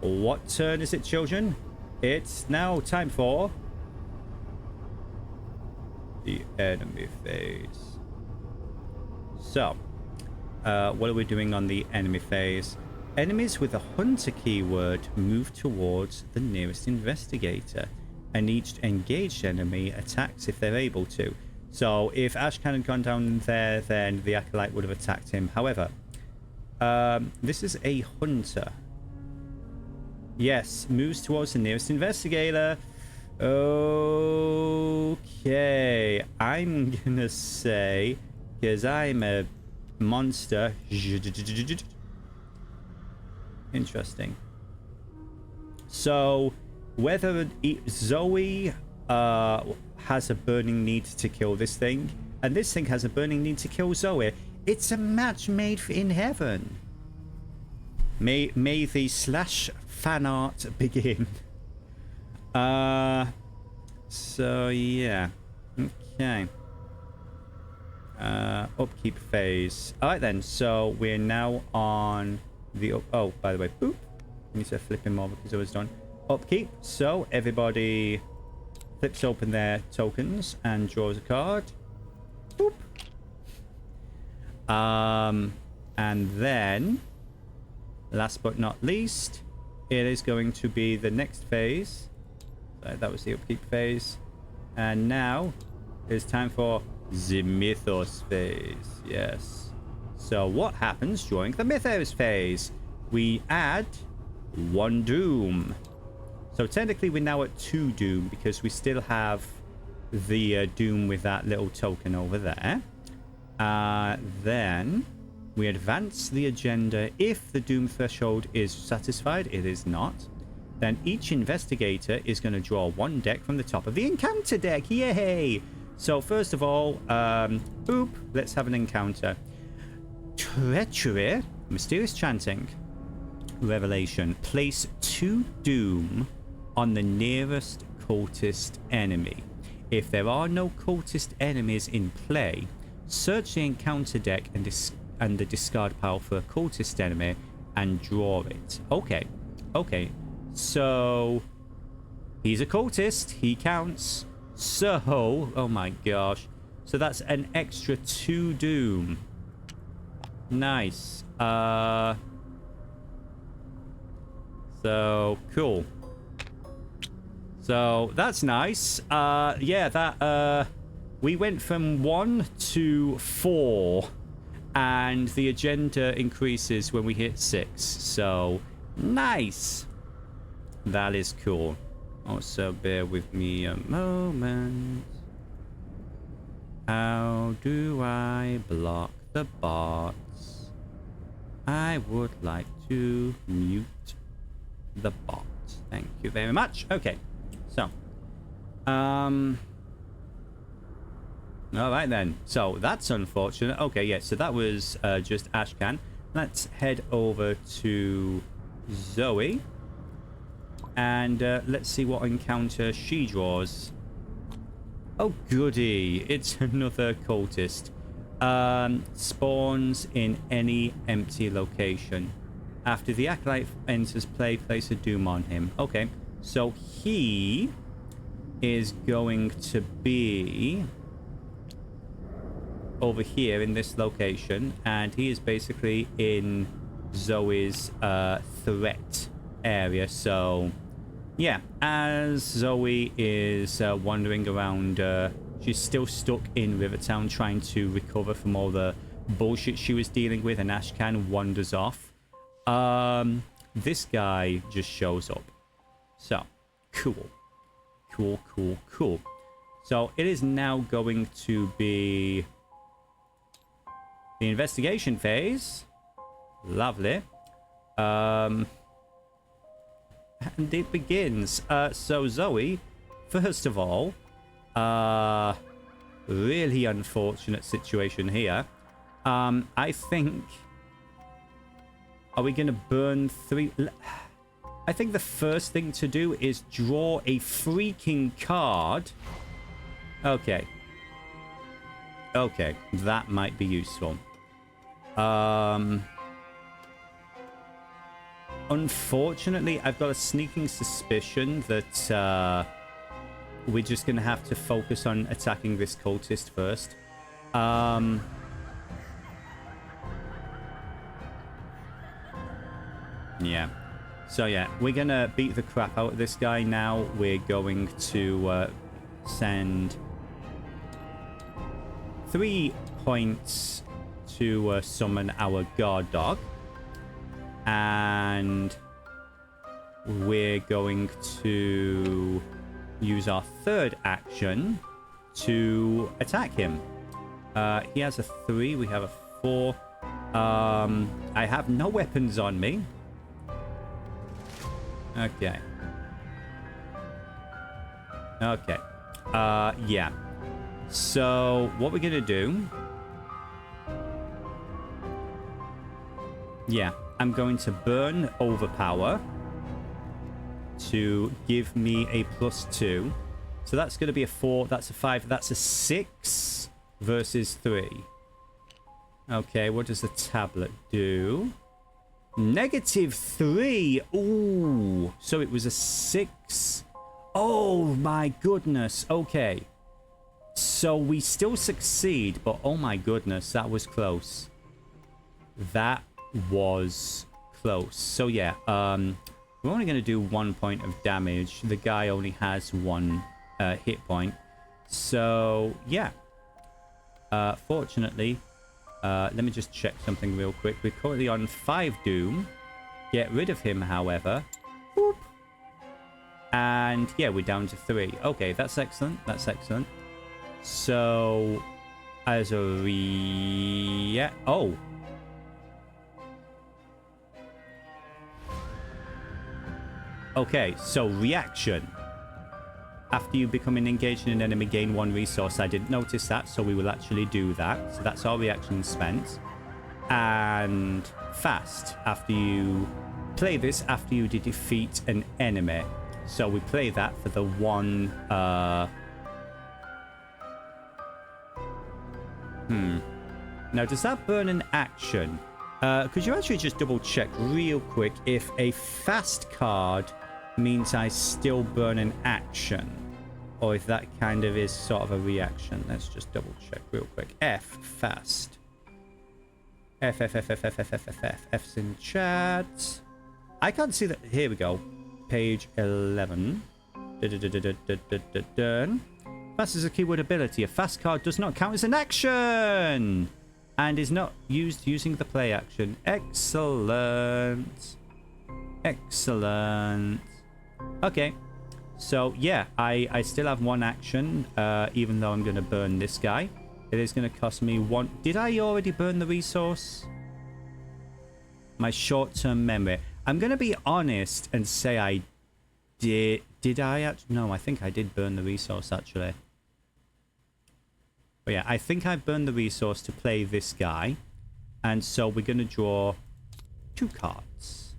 Speaker 4: What turn is it, children? It's now time for the enemy phase. So, what are we doing on the enemy phase? Enemies with a hunter keyword move towards the nearest investigator, and each engaged enemy attacks if they're able to. So, if Ashcan had gone down there, then the acolyte would have attacked him. However, this is a hunter. Yes, moves towards the nearest investigator. Okay, I'm gonna say, because I'm a monster. Interesting. So, whether Zoey has a burning need to kill this thing, and this thing has a burning need to kill Zoey, it's a match made in heaven. May the slash fan art begin. So yeah. Okay. Upkeep phase. Alright then, so we're now on the oh, by the way, boop. I need to flip him over because I was done. Upkeep. So everybody flips open their tokens and draws a card. Boop. And then last but not least, it is going to be the next phase. So that was the upkeep phase. And now it's time for the Mythos phase. Yes. So what happens during the Mythos phase? We add 1 Doom. So technically we're now at 2 Doom because we still have the Doom with that little token over there. Then we advance the agenda. If the Doom threshold is satisfied, it is not. Then each investigator is going to draw 1 deck from the top of the encounter deck. Yay! So first of all, boop, let's have an encounter. Treachery, mysterious chanting, revelation. Place 2 Doom on the nearest cultist enemy. If there are no cultist enemies in play, search the encounter deck and the discard pile for a cultist enemy and draw it. Okay. Okay. So he's a cultist. He counts. So, oh my gosh. So that's an extra 2 Doom. Nice. So cool. So that's nice. Yeah, that we went from 1 to 4, and the agenda increases when we hit 6. So nice. That is cool. Also, bear with me a moment. How do I block the bots? I would like to mute the bot. Thank you very much. Okay, so all right then. So that's unfortunate. Okay, yeah, so that was just Ashcan. Let's head over to Zoey and let's see what encounter she draws. Oh goody, it's another cultist. Spawns in any empty location. After the acolyte enters play, place a doom on him. Okay, so he is going to be over here in this location, and he is basically in Zoe's threat area. So yeah, as Zoe is wandering around, she's still stuck in Rivertown trying to recover from all the bullshit she was dealing with, and Ashcan wanders off. This guy just shows up. So cool. So it is now going to be the investigation phase. Lovely. And it begins. So Zoe, first of all, really unfortunate situation here. I think, are we gonna burn 3? I think the first thing to do is draw a freaking card. Okay, that might be useful. Unfortunately, I've got a sneaking suspicion that we're just gonna have to focus on attacking this cultist first. Yeah. So yeah, we're gonna beat the crap out of this guy now. We're going to send 3 points to summon our guard dog. And we're going to use our third action to attack him. He has a 3, we have a 4. I have no weapons on me. Okay. Yeah. So what we're gonna do, yeah, I'm going to burn Overpower to give me a +2. So that's going to be a 4. That's a 5. That's a 6 versus 3. Okay, what does the tablet do? -3. Ooh. So it was a 6. Oh my goodness. Okay. So we still succeed, but oh my goodness, that was close. That was close. So yeah, we're only going to do 1 point of damage. The guy only has 1 hit point. So yeah, fortunately, let me just check something real quick. We're currently on 5 doom. Get rid of him, however. Whoop. And yeah, we're down to 3. Okay, that's excellent. That's excellent. So as a oh. Okay, so reaction. After you become engaged in an enemy, gain 1 resource. I didn't notice that, so we will actually do that. So that's our reaction spent. And fast. After you play this, after you defeat an enemy. So we play that for the 1... Now, does that burn an action? Could you actually just double check real quick if a fast card means I still burn an action, or if that kind of is sort of a reaction? Let's just double check real quick. F, fast. F's in chat. I can't see that. Here we go. Page 11. Fast is a keyword ability. A fast card does not count as an action and is not used using the play action. Excellent. Excellent. Okay. So, yeah, I still have 1 action, even though I'm going to burn this guy. It is going to cost me 1... Did I already burn the resource? My short-term memory. I'm going to be honest and say I did. Did I actually? No, I think I did burn the resource actually. But yeah, I think I burned the resource to play this guy. And so we're going to draw 2 cards.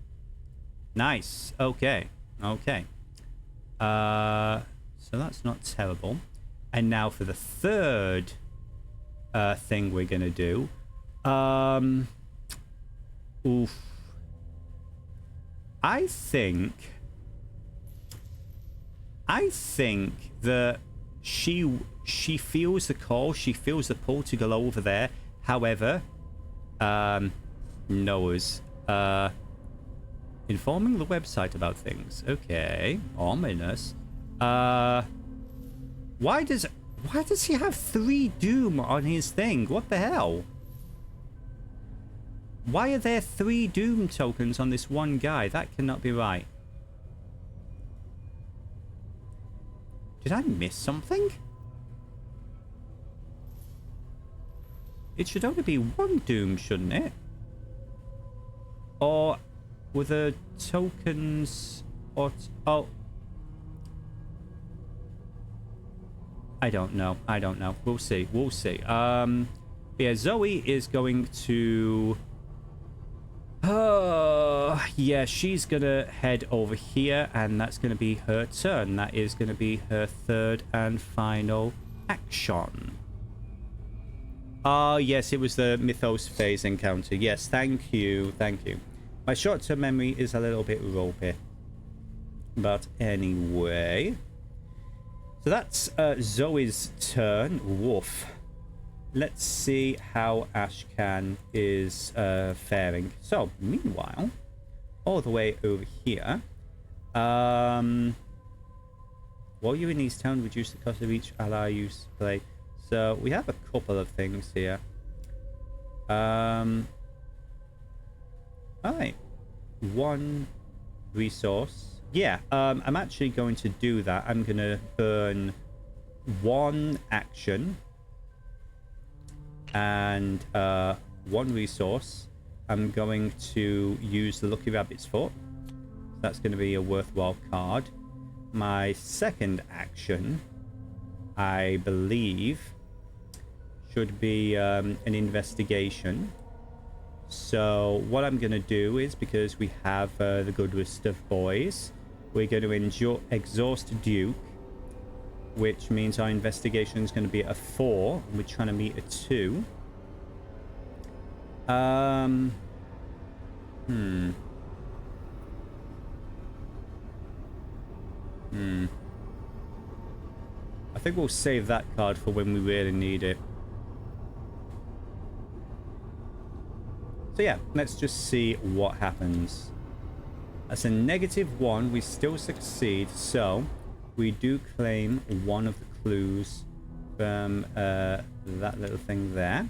Speaker 4: Nice. Okay. Okay. So that's not terrible. And now for the third thing we're going to do. Oof. I think that she feels the call, she feels the pull to go over there. However, knows informing the website about things. Okay, ominous. Why does he have 3 doom on his thing? What the hell? Why are there 3 doom tokens on this one guy? That cannot be right. Did I miss something? It should only be 1 doom, shouldn't it? Or were the tokens... Or oh. I don't know. I don't know. We'll see. We'll see. Yeah, Zoey is going to... yeah, she's gonna head over here, and that's gonna be her turn. That is gonna be her third and final action. Yes, it was the Mythos phase encounter. Yes, thank you, thank you. My short-term memory is a little bit ropey. But anyway. So that's Zoe's turn. Woof. Let's see how Ashcan is faring. So, meanwhile, all the way over here. While you're in East Town, reduce the cost of each ally you play. So, we have a couple of things here. Alright. 1 resource. Yeah, I'm actually going to do that. I'm going to burn 1 action. And 1 resource. I'm going to use the Lucky Rabbit's Foot. That's going to be a worthwhile card. My second action, I believe, should be an investigation. So what I'm going to do is, because we have the goodest of boys, we're going to exhaust Duke, which means our investigation is going to be a 4, and we're trying to meet a 2. I think we'll save that card for when we really need it. So yeah, let's just see what happens. That's a -1. We still succeed, so we do claim 1 of the clues from that little thing there.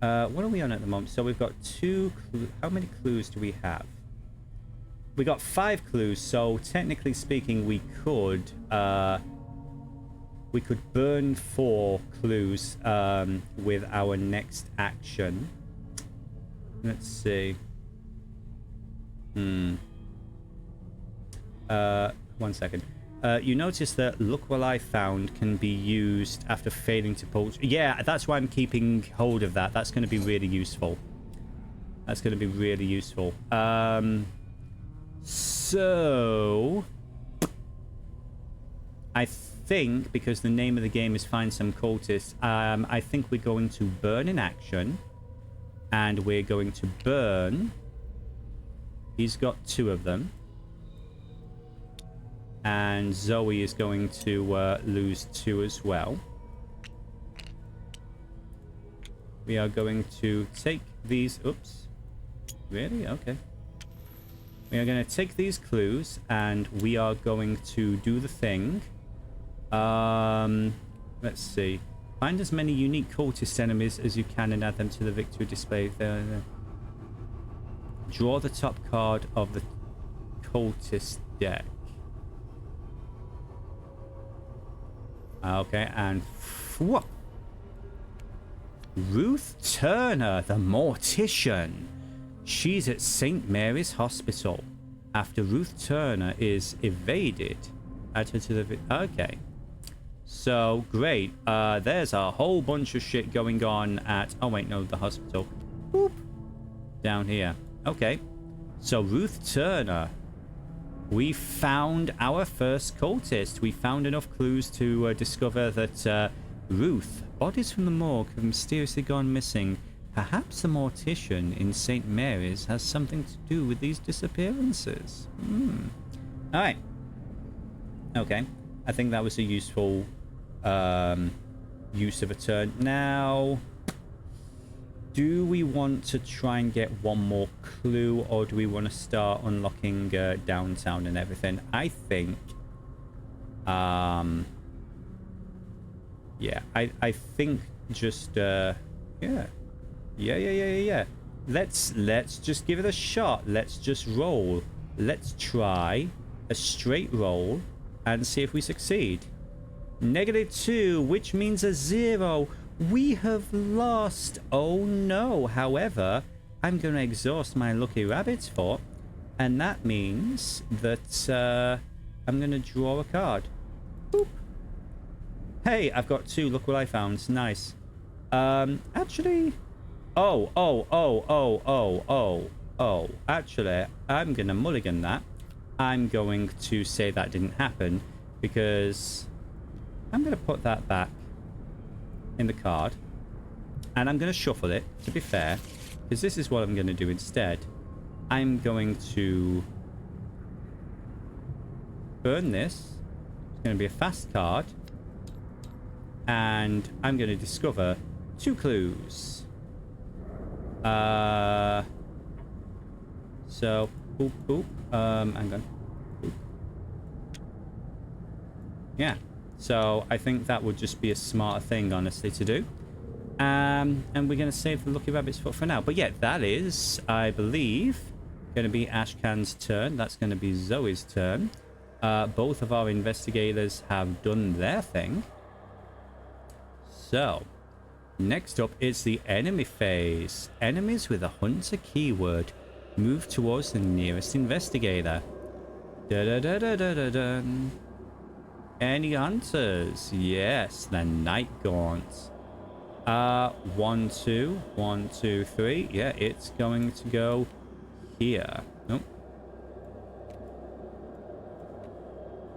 Speaker 4: What are we on at the moment? So we've got 2 clues. How many clues do we have? We got 5 clues, so technically speaking, we could burn 4 clues with our next action. Let's see. 1 second. You notice that Look What I Found can be used after failing to pull... Yeah, that's why I'm keeping hold of that. That's going to be really useful. That's going to be really useful. So... I think, because the name of the game is Find Some Cultists, I think we're going to burn in action. And we're going to burn... He's got 2 of them. And Zoey is going to lose 2 as well. We are going to take these... Oops. Really? Okay. We are going to take these clues and we are going to do the thing. Let's see. Find as many unique cultist enemies as you can and add them to the victory display. There. Draw the top card of the cultist deck. Okay, and whoop. Ruth Turner, the Mortician. She's at St. Mary's Hospital after Ruth Turner is evaded. Add her to the... Okay. So, great. There's a whole bunch of shit going on at... Oh, wait, no, the hospital. Boop. Down here. Okay. So, Ruth Turner. We found our first cultist. We found enough clues to discover that Ruth, bodies from the morgue, have mysteriously gone missing. Perhaps the mortician in St. Mary's has something to do with these disappearances. Alright. Okay. I think that was a useful use of a turn. Now, do we want to try and get one more clue, or do we want to start unlocking downtown and everything? I think... yeah, I think just... Yeah. Yeah. Let's just give it a shot. Let's just roll. Let's try a straight roll and see if we succeed. -2, which means a 0. We have lost. Oh no. However, I'm going to exhaust my lucky rabbit's foot, and that means that I'm going to draw a card. Boop. Hey, I've got 2. Look what I found. Nice. Actually... Oh. Actually, I'm going to mulligan that. I'm going to say that didn't happen because I'm going to put that back in the card. And I'm going to shuffle it, to be fair, because this is what I'm going to do instead. I'm going to burn this. It's going to be a fast card. And I'm going to discover 2 clues. So, boop. Hang on. Boop. Yeah. So, I think that would just be a smarter thing, honestly, to do. And we're going to save the Lucky Rabbit's foot for now. But yeah, that is, I believe, going to be Ashkan's turn. That's going to be Zoe's turn. Both of our investigators have done their thing. So... next up is the enemy phase. Enemies with a hunter keyword move towards the nearest investigator. Da-da-da-da-da-da-dun. Any hunters? Yes, the Night Gaunt. 1, 2, 1, 2, 3. Yeah, it's going to go here. Nope.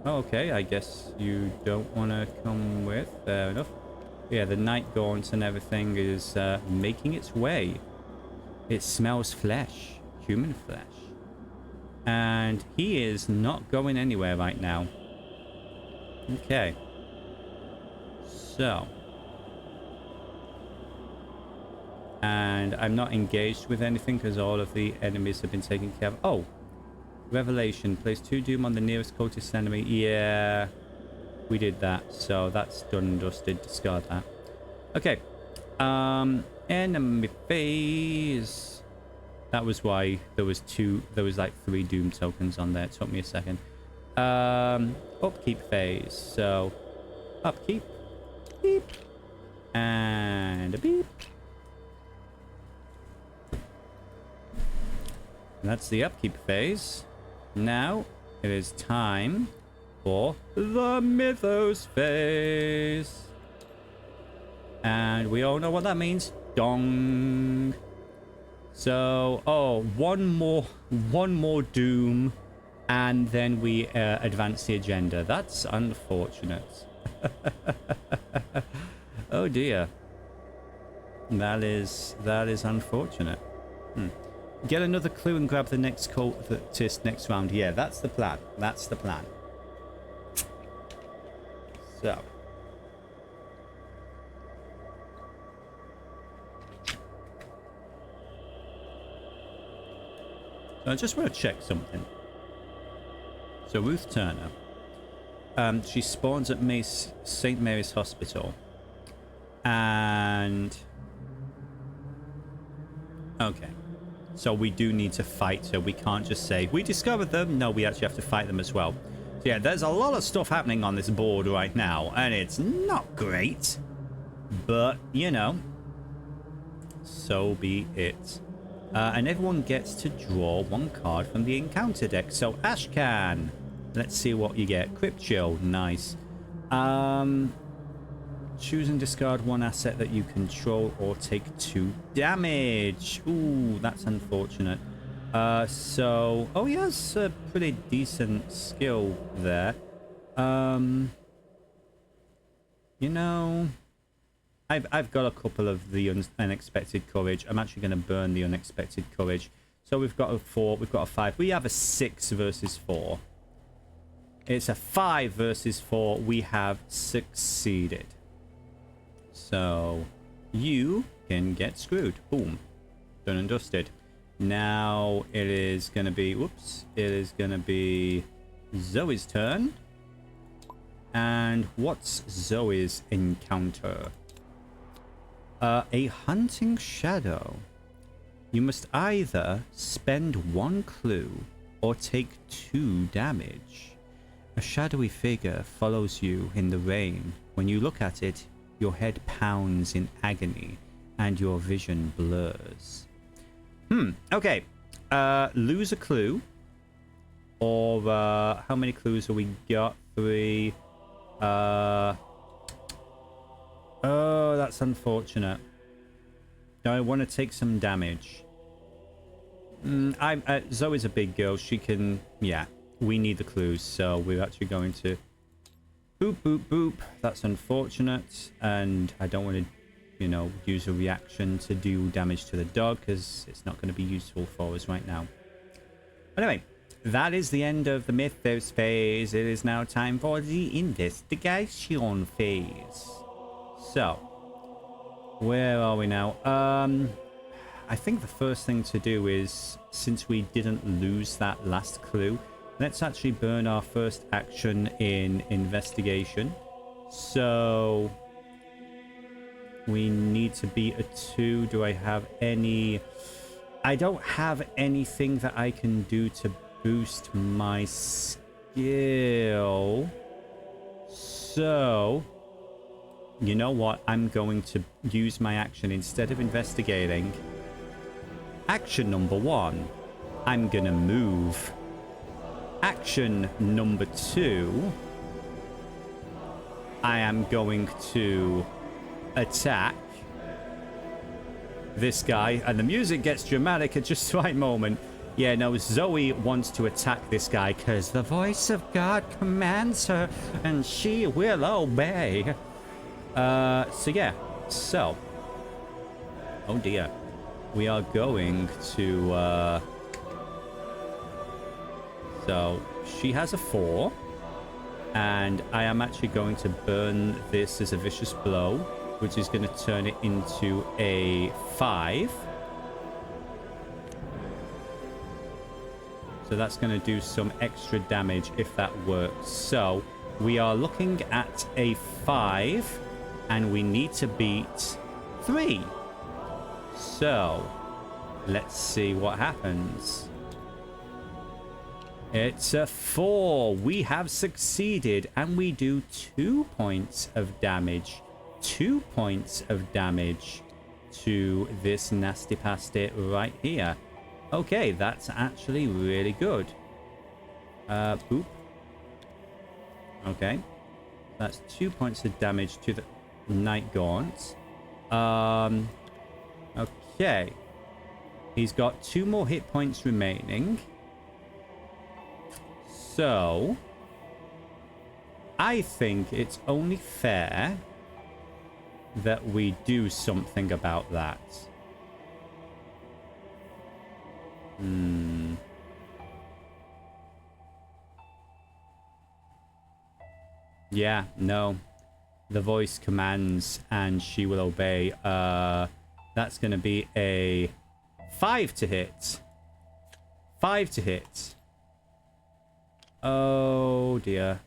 Speaker 4: Okay, I guess you don't want to come with. Fair enough. Yeah, the Night Gaunt and everything is making its way. It smells flesh. Human flesh. And he is not going anywhere right now. Okay. So. And I'm not engaged with anything because all of the enemies have been taken care of. Oh. Revelation. Place 2 doom on the nearest cultist enemy. Yeah. We did that, so that's done and dusted. Discard that. Okay. Enemy phase. That was why there was like 3 doom tokens on there. It took me a second. Upkeep phase. So, upkeep. Beep. And a beep. And that's the upkeep phase. Now, it is time... for the Mythos phase. And we all know what that means. Dong. So, one more doom, and then we advance the agenda. That's unfortunate. Oh dear. That is unfortunate. Get another clue and grab the next cultist next round. Yeah, that's the plan. That's the plan. So. I just want to check something. So Ruth Turner, she spawns at St. Mary's Hospital, and okay, so we do need to fight her. We can't just say we discovered them. No, we actually have to fight them as well. So yeah, there's a lot of stuff happening on this board right now, and it's not great, but you know, so be it. And everyone gets to draw one card from the encounter deck. So Ashcan, let's see what you get. Crypt Chill, nice. Choose and discard one asset that you control or take 2 damage. Ooh, that's unfortunate. So, oh, he has a pretty decent skill there. You know, I've got a couple of the unexpected courage. I'm actually going to burn the unexpected courage. So we've got a 4, we've got a 5. We have a 6 versus 4. It's a 5 versus 4. We have succeeded. So you can get screwed. Boom. Done and dusted. Now it is going to be, whoops, it is going to be Zoe's turn. And what's Zoe's encounter? A hunting shadow. You must either spend 1 clue or take 2 damage. A shadowy figure follows you in the rain. When you look at it, your head pounds in agony and your vision blurs. Okay. Lose a clue. Or how many clues have we got? 3. Oh, that's unfortunate. I want to take some damage. Zoe's a big girl. She can... Yeah, we need the clues. So we're actually going to... Boop, boop, boop. That's unfortunate. And I don't want to, you know, use a reaction to do damage to the dog because it's not going to be useful for us right now. Anyway, that is the end of the Mythos phase. It is now time for the investigation phase. So, where are we now? I think the first thing to do is, since we didn't lose that last clue, let's actually burn our first action in investigation. So we need to beat a 2. Do I have any... I don't have anything that I can do to boost my skill. So, you know what? I'm going to use my action instead of investigating. Action number 1. I'm gonna move. Action number 2, I am going to attack this guy, and the music gets dramatic at just the right moment. Yeah, no, Zoe wants to attack this guy because the voice of God commands her and she will obey. So yeah, so, oh dear, we are going to so she has a 4, and I am actually going to burn this as a vicious blow, which is going to turn it into a 5. So that's going to do some extra damage if that works. So we are looking at a 5, and we need to beat 3. So let's see what happens. It's a 4. We have succeeded, and we do 2 points of damage. 2 points of damage to this nasty pasty right here. Okay, that's actually really good. Boop. Okay. That's 2 points of damage to the Night Gaunt. Okay. He's got 2 more hit points remaining. So, I think it's only fair that we do something about that. Yeah, no. The voice commands and she will obey. That's going to be a 5 to hit. 5 to hit. Oh dear.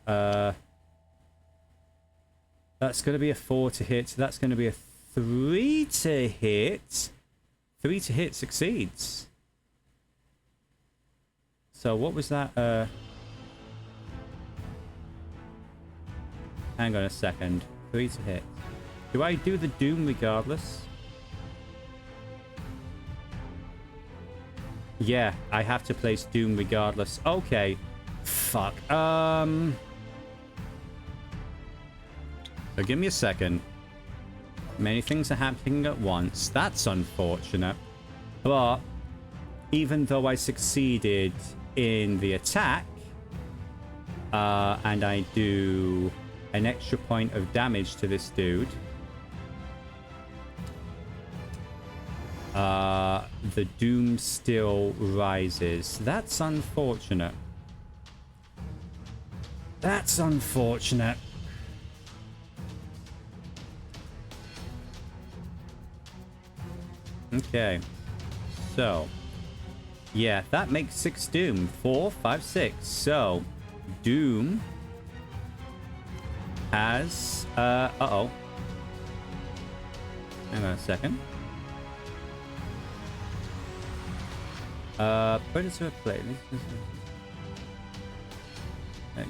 Speaker 4: That's going to be a 4 to hit. That's going to be a 3 to hit. 3 to hit succeeds. So what was that? Hang on a second. 3 to hit. Do I do the doom regardless? Yeah, I have to place Doom regardless. Okay. Fuck. So give me a second. Many things are happening at once. That's unfortunate. But even though I succeeded in the attack, and I do an extra point of damage to this dude, the doom still rises. That's unfortunate. That's unfortunate. Okay. So, yeah, that makes 6 doom. 4, 5, 6. So, doom has, uh-oh. Hang on a second. Predator play.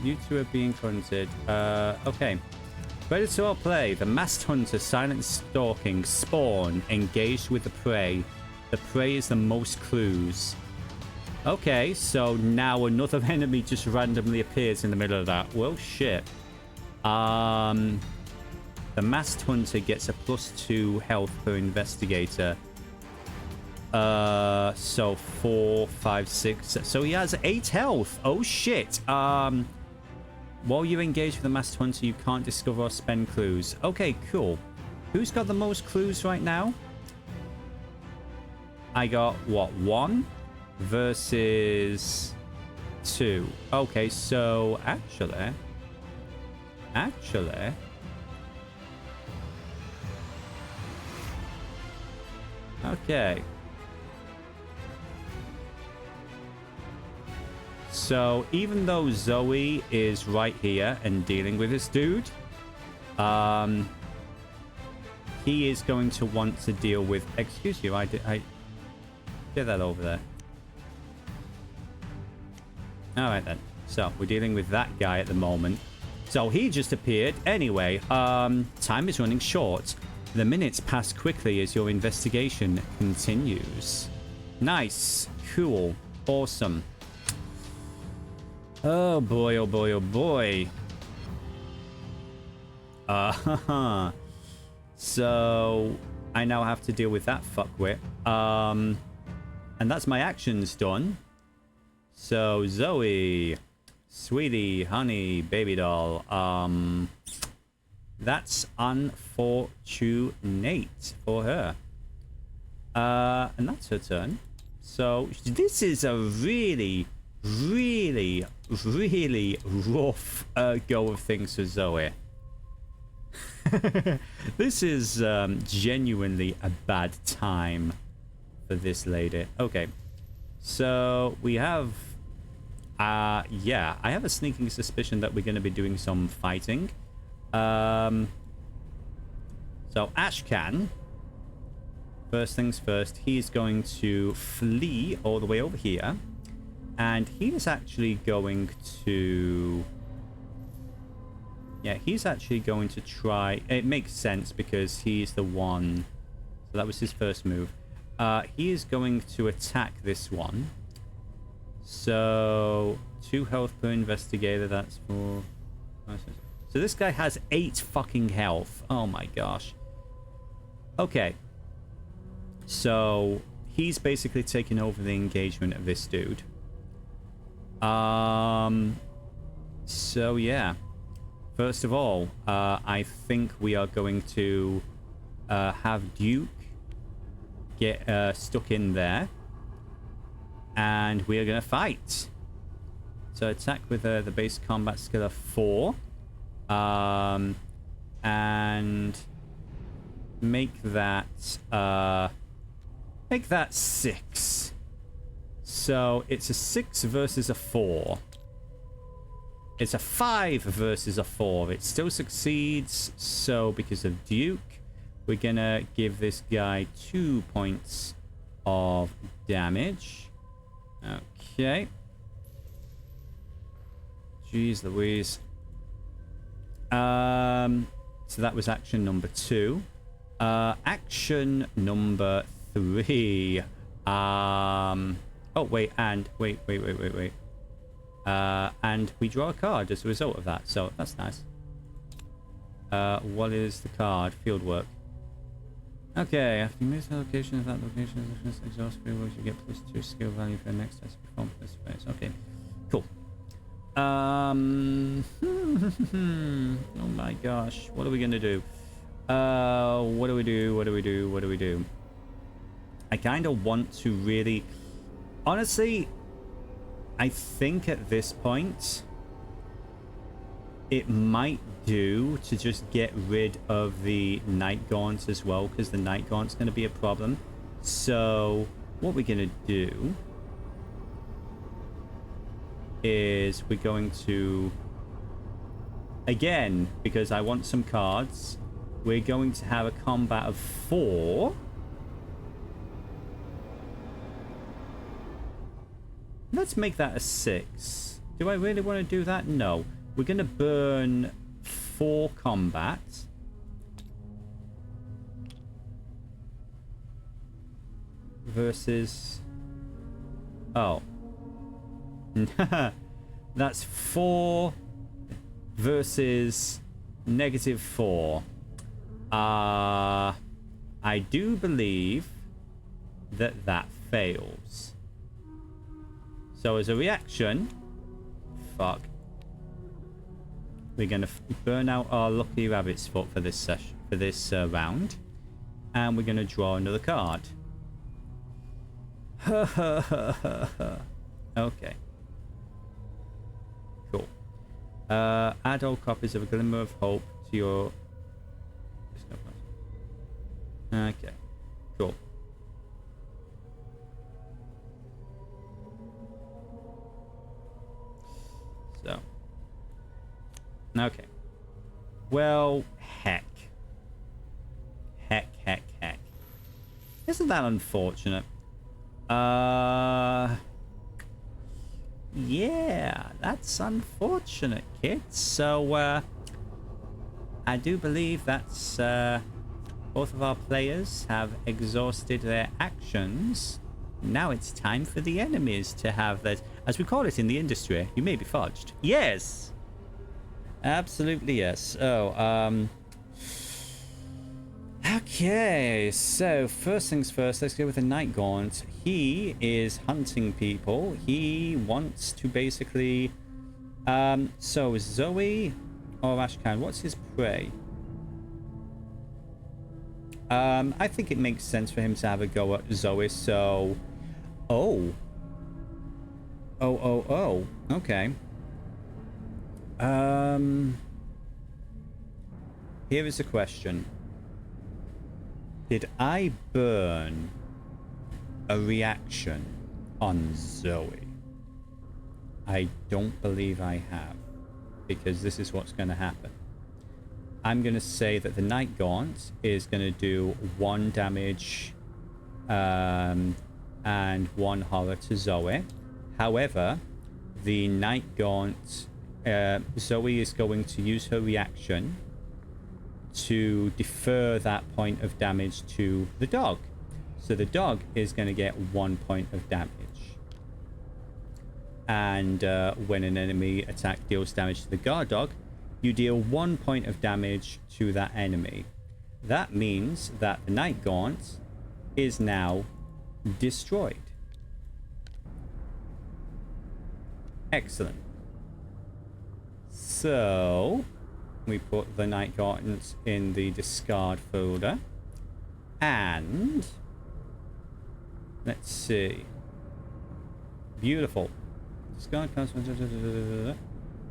Speaker 4: You two are being hunted. Okay. Predator play. The masked hunter, silent stalking, spawn, engaged with the prey. The prey is the most clues. Okay, so now another enemy just randomly appears in the middle of that. Well, shit. The masked hunter gets a +2 health per investigator. So 4, 5, 6. So he has 8 health. Oh shit. While you're engaged with the masked hunter, you can't discover or spend clues. Okay, cool. Who's got the most clues right now? I got what, 1 versus 2. Okay, so actually. Okay. So even though Zoey is right here and dealing with this dude, he is going to want to deal with. Excuse you, I get that over there. All right then. So we're dealing with that guy at the moment. So he just appeared. Anyway, time is running short. The minutes pass quickly as your investigation continues. Nice, cool, awesome. Oh boy, oh boy, oh boy. So I now have to deal with that fuckwit. And that's my actions done. So Zoey, sweetie, honey, baby doll. That's unfortunate for her. And that's her turn. So this is a really rough go of things for Zoey. This is genuinely a bad time for this lady. Okay, so we have yeah, I have a sneaking suspicion that we're going to be doing some fighting. So Ashcan, first things first, he's going to flee all the way over here. And he is actually going to... Yeah, he's actually going to try... It makes sense because he's the one... So that was his first move. He is going to attack this one. So 2 health per investigator, that's 4... So this guy has 8 fucking health. Oh my gosh. Okay. So he's basically taking over the engagement of this dude. So yeah, first of all, I think we are going to have Duke get stuck in there, and we are going to fight. So attack with the base combat skill of 4, and make that 6. So it's a 6 versus a 4. It's a 5 versus a 4. It still succeeds. So because of Duke, we're gonna give this guy 2 points of damage. Okay. Jeez Louise. So that was action number 2. Action number 3. Oh, wait, and... Wait. And we draw a card as a result of that, so that's nice. What is the card? Fieldwork. Okay, after you miss the location of that location, exhaust free works, you get +2 skill value for the next test perform this phase. Okay, cool. Oh my gosh, what are we gonna do? What do we do? I kind of want to really... Honestly, I think at this point, it might do to just get rid of the Night Gaunt as well, because the Night Gaunt's going to be a problem. So what we're going to do is we're going to, again, because I want some cards, we're going to have a combat of 4. Let's make that a 6. Do I really want to do that? No. We're going to burn 4 combat. Versus... Oh. That's 4 versus -4. I do believe that that fails. So as a reaction... Fuck. We're going to burn out our lucky rabbit's foot for this session, for this round, and we're going to draw another card. Okay. Cool. Add all copies of A Glimmer of Hope to your... Okay. Cool. So. Okay. Well, heck. Heck. Isn't that unfortunate? Yeah, that's unfortunate, kids. So, I do believe that's, both of our players have exhausted their actions. Now it's time for the enemies to have that, as we call it in the industry, you may be fudged. Yes! Absolutely yes. Oh, okay, so first things first, let's go with the Night Gaunt. He is hunting people. He wants to basically... so Zoey or Ashcan, what's his prey? I think it makes sense for him to have a go at Zoey, so... Oh, okay. Here is a question. Did I burn a reaction on Zoey? I don't believe I have, because this is what's going to happen. I'm going to say that the Night Gaunt is going to do 1 damage and 1 horror to Zoey. However, the Night Gaunt, Zoey is going to use her reaction to defer that point of damage to the dog. So the dog is going to get 1 point of damage. And when an enemy attack deals damage to the guard dog, you deal 1 point of damage to that enemy. That means that the Night Gaunt is now destroyed. Excellent. So we put the Night Gaunt in the discard folder, and let's see. Beautiful. Discard cards.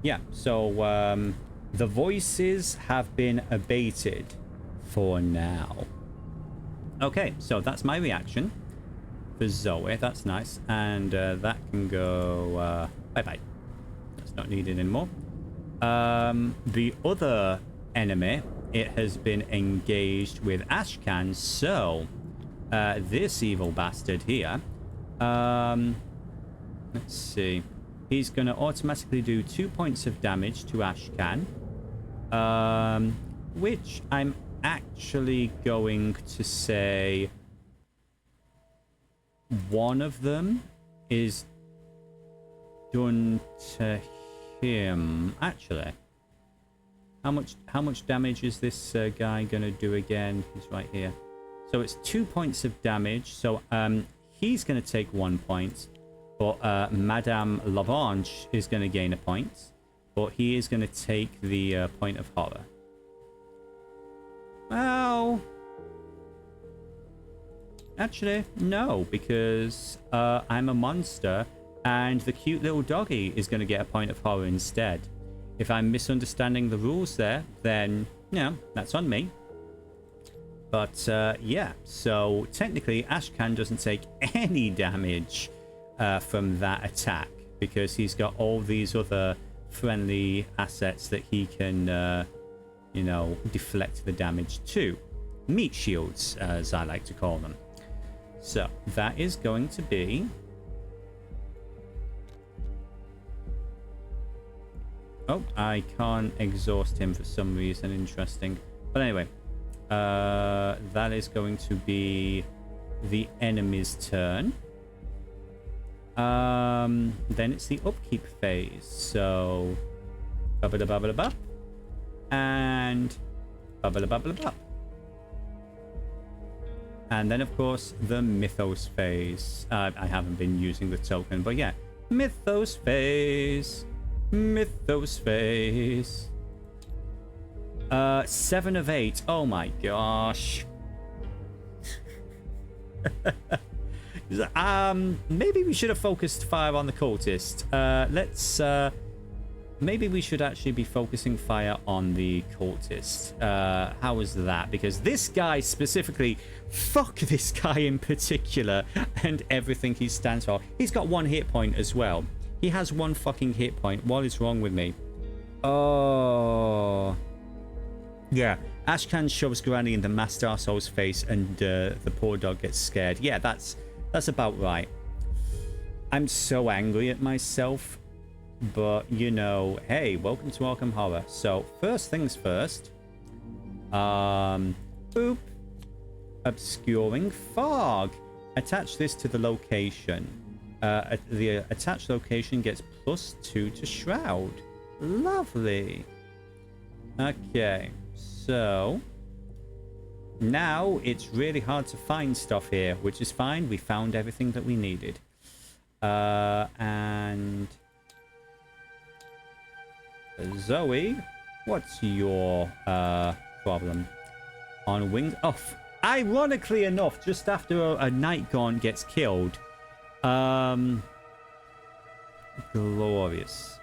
Speaker 4: Yeah. So the voices have been abated for now. Okay, so that's my reaction for Zoey. That's nice, and that can go bye-bye. That's not needed anymore. The other enemy, it has been engaged with Ashcan, so this evil bastard here, let's see, he's going to automatically do 2 points of damage to Ashcan, which I'm actually going to say one of them is done to him. Actually, how much damage is this guy gonna do again? He's right here. So it's 2 points of damage. So he's gonna take 1 point, but Madame Lavange is gonna gain a point, but he is gonna take the point of horror. Well, actually, no, because I'm a monster, and the cute little doggy is going to get a point of horror instead. If I'm misunderstanding the rules there, then, yeah, that's on me. But, yeah, so technically, Ashcan doesn't take any damage from that attack, because he's got all these other friendly assets that he can, you know, deflect the damage to. Meat shields, as I like to call them. So, that is going to be... Oh, I can't exhaust him for some reason. Interesting. But anyway, that is going to be the enemy's turn. Then it's the upkeep phase. So, ba-ba-da-ba-ba-da-ba. And ba-ba-da-ba-ba-da-ba. And then, of course, the Mythos phase. I haven't been using the token, but yeah. Mythos phase. Mythos phase. 7 of 8. Oh my gosh. Maybe we should have focused fire on the cultist. Maybe we should actually be focusing fire on the cultist. How is that? Because this guy specifically, fuck this guy in particular, and everything he stands for. He's got 1 hit point as well. He has 1 fucking hit point. What is wrong with me? Oh. Yeah. Ashcan shoves Granny in the masked arsehole's face, and the poor dog gets scared. Yeah, that's about right. I'm so angry at myself. But, you know, hey, welcome to Arkham Horror. So, first things first. Boop. Obscuring fog. Attach this to the location. The attached location gets +2 to Shroud. Lovely. Okay, so... now it's really hard to find stuff here, which is fine. We found everything that we needed. And... Zoey, what's your problem? On wings? Oh, ironically enough, just after a Night Gaunt gets killed. Glorious.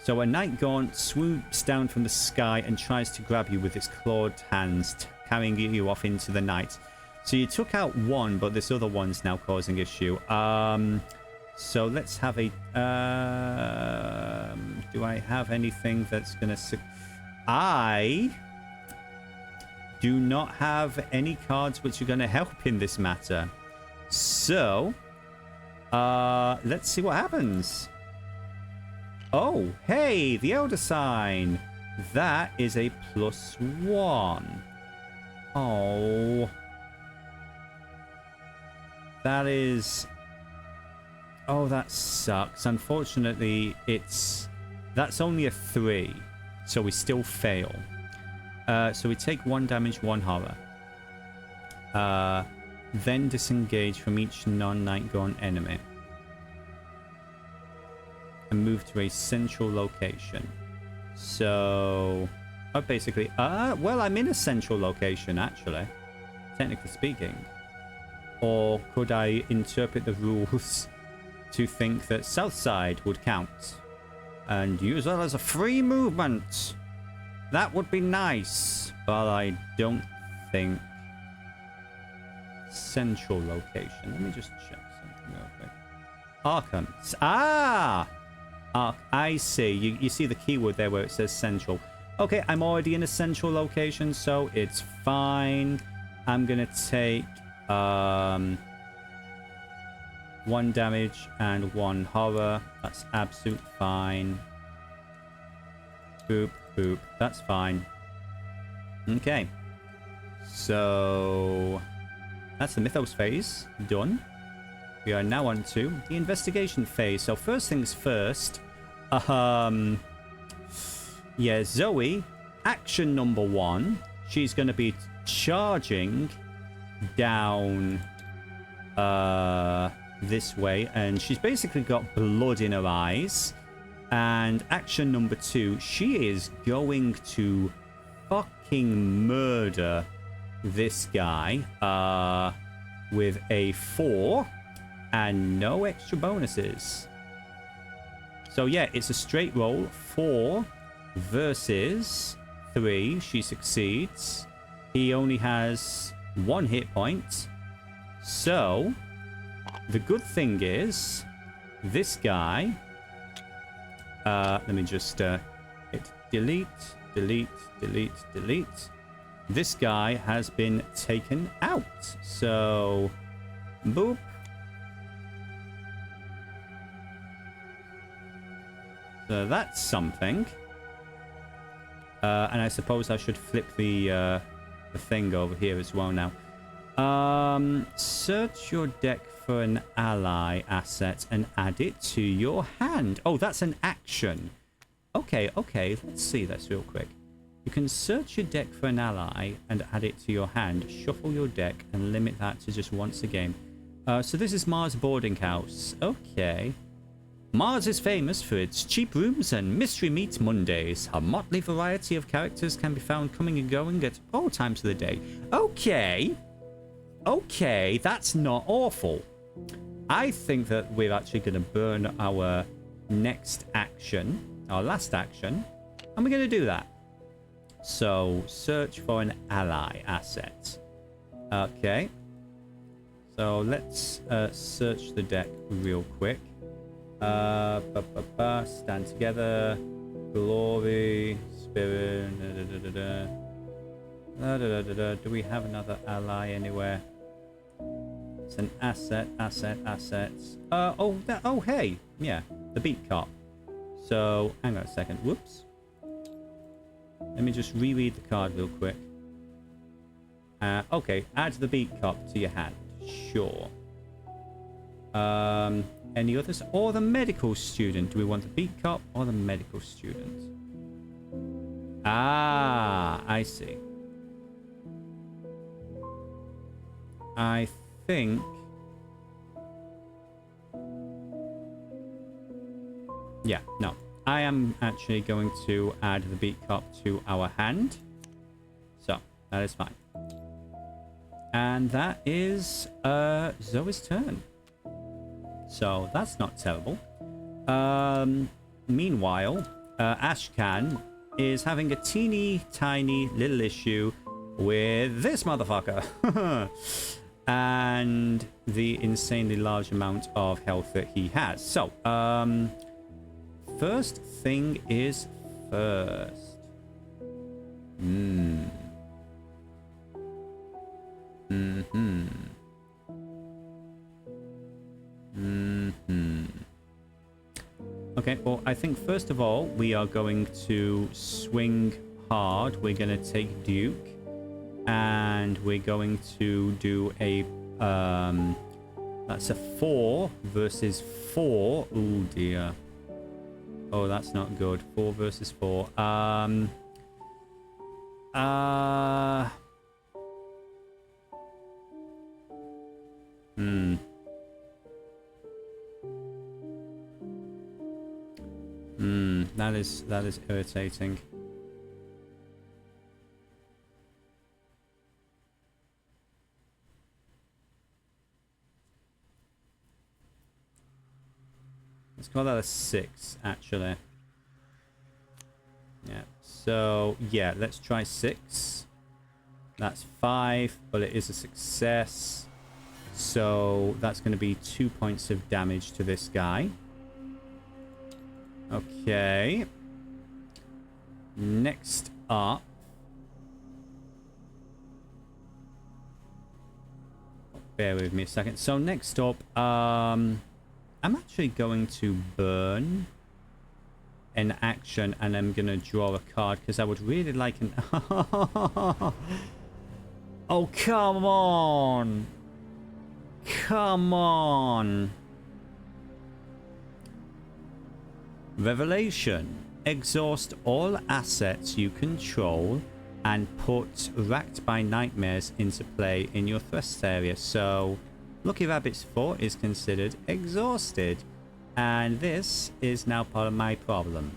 Speaker 4: So a Night Gaunt swoops down from the sky and tries to grab you with its clawed hands, carrying you off into the night. So you took out 1, but this other one's now causing issue. So let's have a... do I have anything that's going to... I do not have any cards which are going to help in this matter. So, let's see what happens. Oh, hey, the Elder Sign. That is a +1. Oh. That is... oh, that sucks. Unfortunately, that's only a 3, so we still fail. So we take 1 damage, 1 horror. Then disengage from each non-Night Gaunt enemy. And move to a central location. So... oh, basically... well, I'm in a central location, actually. Technically speaking. Or could I interpret the rules... to think that Southside would count and use that as a free movement? That would be nice, but I don't think. Central location. Let me just check something real quick. Arkham. I see. You see the keyword there where it says central. Okay, I'm already in a central location, so it's fine. I'm gonna take 1 damage and 1 horror. That's absolute fine. Boop, boop. That's fine. Okay. So... that's the Mythos phase done. We are now on to the investigation phase. So first things first, yeah, Zoey, action number 1, she's going to be charging down this way, and she's basically got blood in her eyes. And action number 2, she is going to fucking murder this guy with a 4 and no extra bonuses. So yeah, it's a straight roll. 4 versus 3. She succeeds. He only has 1 hit point. So the good thing is this guy, let me just hit delete, delete, delete, delete. This guy has been taken out. So boop. So that's something. And I suppose I should flip the thing over here as well now. Search your deck for an ally asset and add it to your hand. Oh, that's an action. Okay, okay. Let's see this real quick. You can search your deck for an ally and add it to your hand. Shuffle your deck and limit that to just once a game. So this is Mars Boarding House. Okay. Mars is famous for its cheap rooms and mystery meat Mondays. A motley variety of characters can be found coming and going at all times of the day. Okay. Okay, that's not awful. I think that we're actually going to burn our next action, our last action, and we're going to do that. So, search for an ally asset. Okay. So, let's search the deck real quick. Stand together. Glory. Spirit. Do we have another ally anywhere? It's an assets. Oh, hey. Yeah, the beat cop. So, hang on a second. Whoops. Let me just reread the card real quick. Okay, add the beat cop to your hand. Sure. Any others? Or the medical student. Do we want the beat cop or the medical student? Ah, I see. I think... Yeah, no. I am actually going to add the beat cop to our hand. So, that is fine. And that is Zoe's turn. So, that's not terrible. Meanwhile, Ashcan is having a teeny tiny little issue with this motherfucker. And the insanely large amount of health that he has. So, first thing is first. Okay, well, I think first of all, we are going to swing hard. We're going to take Duke. And we're going to do a... that's a 4 versus 4. Oh, dear. Oh, that's not good. 4 versus 4. That is irritating. Let's call that a 6, actually. Yeah. So, yeah, let's try 6. That's 5, but it is a success. So, that's going to be 2 points of damage to this guy. Okay. Next up. Bear with me a second. So, next up, I'm actually going to burn an action and I'm going to draw a card because I would really like an... Oh, come on! come on. Revelation. Exhaust all assets you control and put Racked by Nightmares into play in your thrust area. So, Lucky Rabbit's fort is considered exhausted. And this is now part of my problem.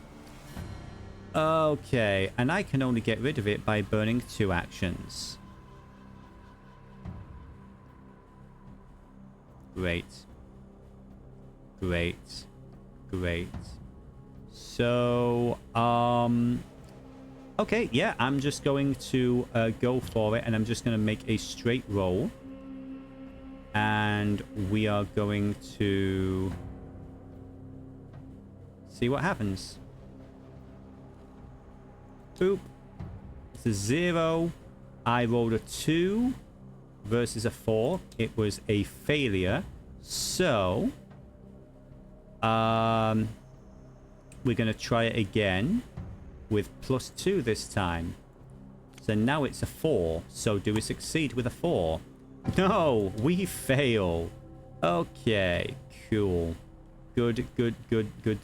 Speaker 4: Okay, and I can only get rid of it by burning 2 actions. Great. Great. Great. So, okay, yeah, I'm just going to go for it, and I'm just going to make a straight roll. And we are going to see what happens. Boop. It's a 0. I rolled a 2 versus a 4. It was a failure. So, we're going to try it again with +2 this time. So now it's a 4. So do we succeed with a 4? No, we fail. Okay, cool. Good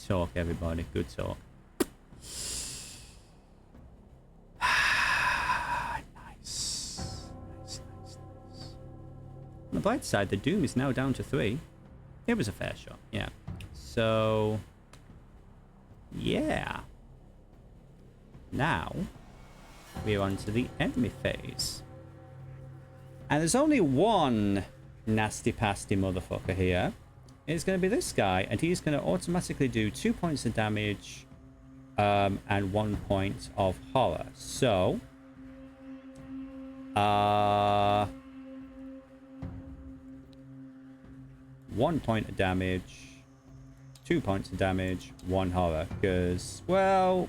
Speaker 4: talk, everybody. Good talk. Nice. On the bright side, the Doom is now down to 3. It was a fair shot, yeah. So, yeah. Now, we're on to the enemy phase. And there's only one nasty pasty motherfucker here. It's going to be this guy, and he's going to automatically do 2 points of damage and 1 point of horror. So, 1 point of damage, 2 points of damage, 1 horror. Because, well,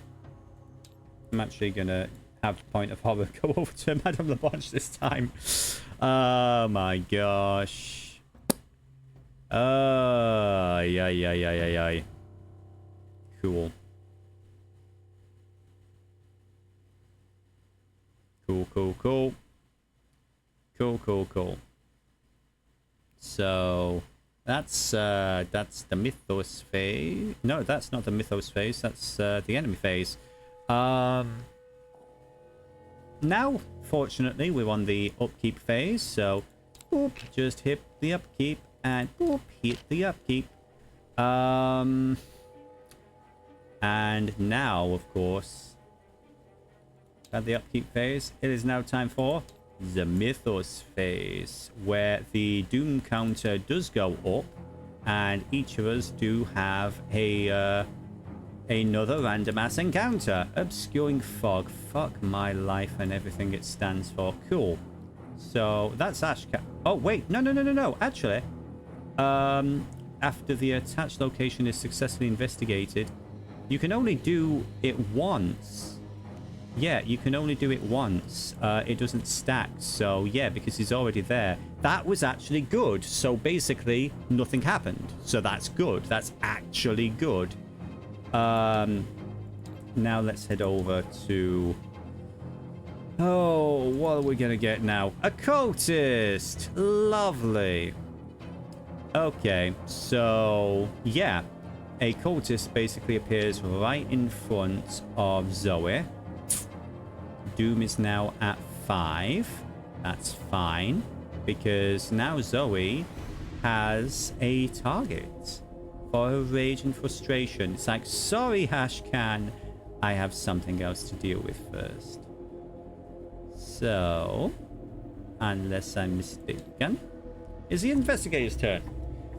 Speaker 4: I'm actually going to have the point of horror go over to Madame LaBlanche this time. Oh my gosh. Yeah. Cool. Cool. So that's the Mythos phase. No, that's not the Mythos phase. That's the enemy phase. Now, fortunately, we're on the upkeep phase, so boop, just hit the upkeep and boop, hit the upkeep. And now, of course, at the upkeep phase, it is now time for the Mythos phase, where the Doom counter does go up, and each of us do have a another random ass encounter. Obscuring Fog. Fuck my life and everything it stands for. Cool. So that's Ashka. Oh wait, no. Actually, after the attached location is successfully investigated, you can only do it once. Yeah, you can only do it once. It doesn't stack. So yeah, because he's already there. That was actually good. So basically, nothing happened. So that's good. That's actually good. Now let's head over to... Oh, what are we gonna get now? A cultist! Lovely. Okay, so... Yeah. A cultist basically appears right in front of Zoey. Doom is now at 5. That's fine. Because now Zoey has a target for her rage and frustration. It's like, sorry, Hashcan, I have something else to deal with first. So, unless I'm mistaken, is the investigator's turn.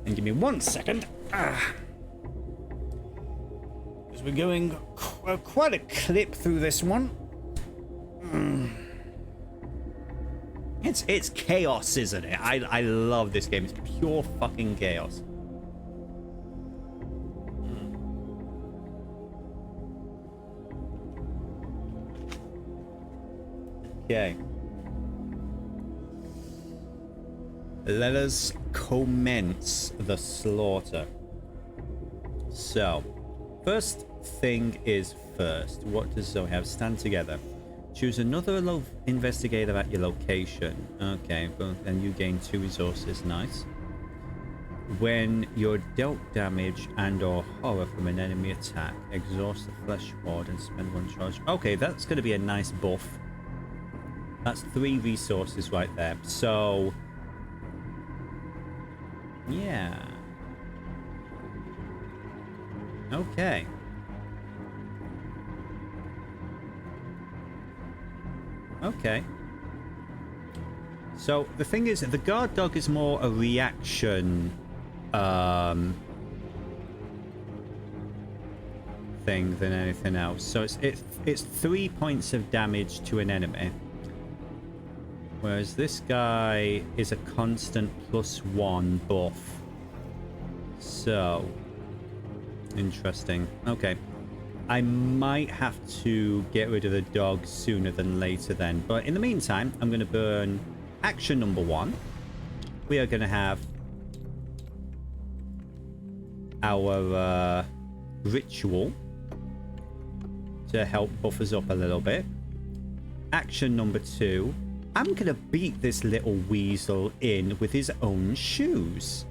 Speaker 4: And give me 1 second. Because we're going quite a clip through this one. It's chaos, isn't it? I love this game. It's pure fucking chaos. Okay. Let us commence the slaughter. So, first thing is first. What does Zoey have? Stand together. Choose another investigator at your location. Okay, well, then you gain 2 resources. Nice. When you're dealt damage and or horror from an enemy attack, exhaust the flesh ward and spend 1 charge. Okay, that's going to be a nice buff. That's 3 resources right there. So, yeah. Okay. Okay. So, the thing is, the guard dog is more a reaction thing than anything else. So it's 3 points of damage to an enemy, whereas this guy is a constant +1 buff. So interesting. Okay, I might have to get rid of the dog sooner than later then, but in the meantime I'm going to burn action number 1. We are going to have our ritual to help buff us up a little bit. Action number 2, I'm gonna beat this little weasel in with his own shoes.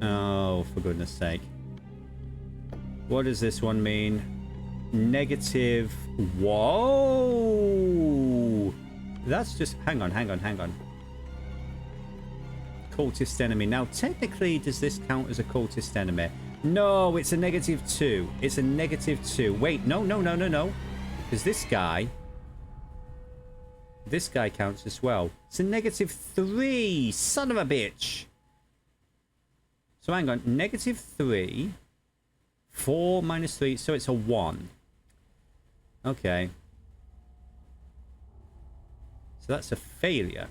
Speaker 4: Oh, for goodness sake. What does this one mean? Negative. Whoa, that's just hang on. Cultist enemy. Now, technically, does this count as a cultist enemy? No, it's a -2. It's a -2. Wait, no. Because this guy counts as well. It's a -3. Son of a bitch. So hang on. -3. 4 minus 3. So it's a 1. Okay. So that's a failure.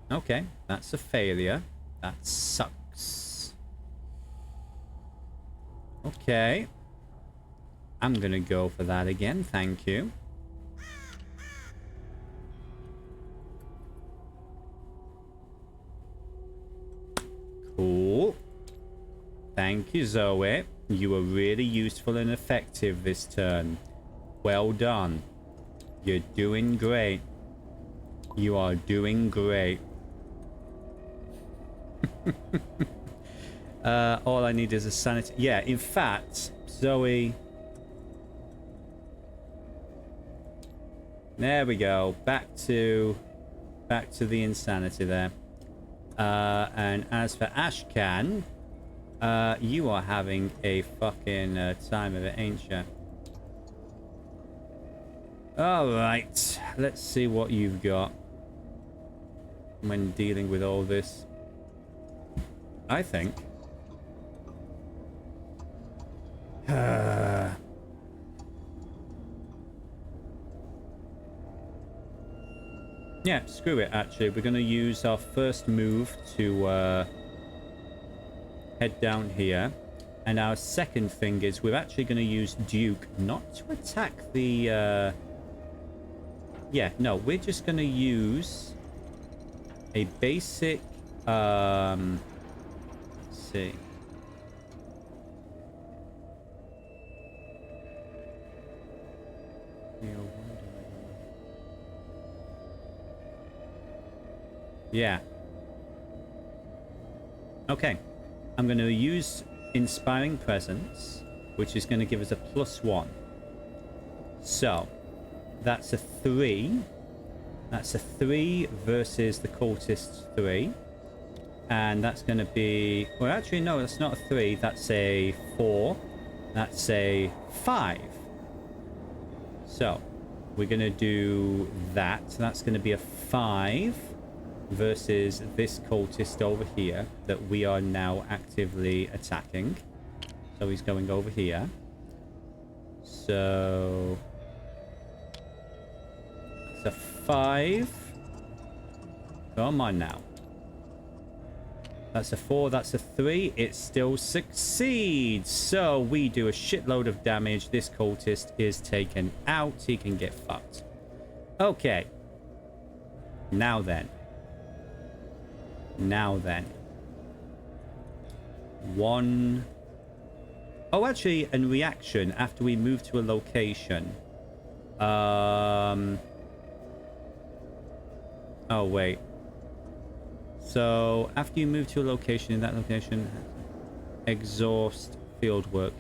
Speaker 4: Okay, that's a failure. That sucks. Okay. I'm gonna go for that again, thank you. Cool. Thank you, Zoey. You were really useful and effective this turn. Well done. You're doing great. You are doing great. All I need is a sanity. Yeah, in fact, Zoey. There we go. Back to the insanity there. And as for Ashcan, you are having a fucking time of it, ain't you? All right, let's see what you've got when dealing with all this. I think. Yeah, screw it, actually. We're going to use our first move to head down here. And our second thing is we're actually going to use Duke not to attack the... Yeah, no, we're just going to use a basic... Let's see. Yeah. Okay. I'm going to use Inspiring Presence, which is going to give us a +1. So, that's a 3. That's a 3 versus the cultist's 3. And that's going to be... Well, actually, no, that's not a 3. That's a 4. That's a 5. So, we're going to do that. That's going to be a 5 versus this cultist over here that we are now actively attacking. So, he's going over here. So... It's a 5. Come on now. That's a 4, that's a 3. It still succeeds. So we do a shitload of damage. This cultist is taken out. He can get fucked. Okay. Now then. One... Oh, actually, in reaction, after we move to a location... Oh, wait. So after you move to a location, in that location, exhaust field work.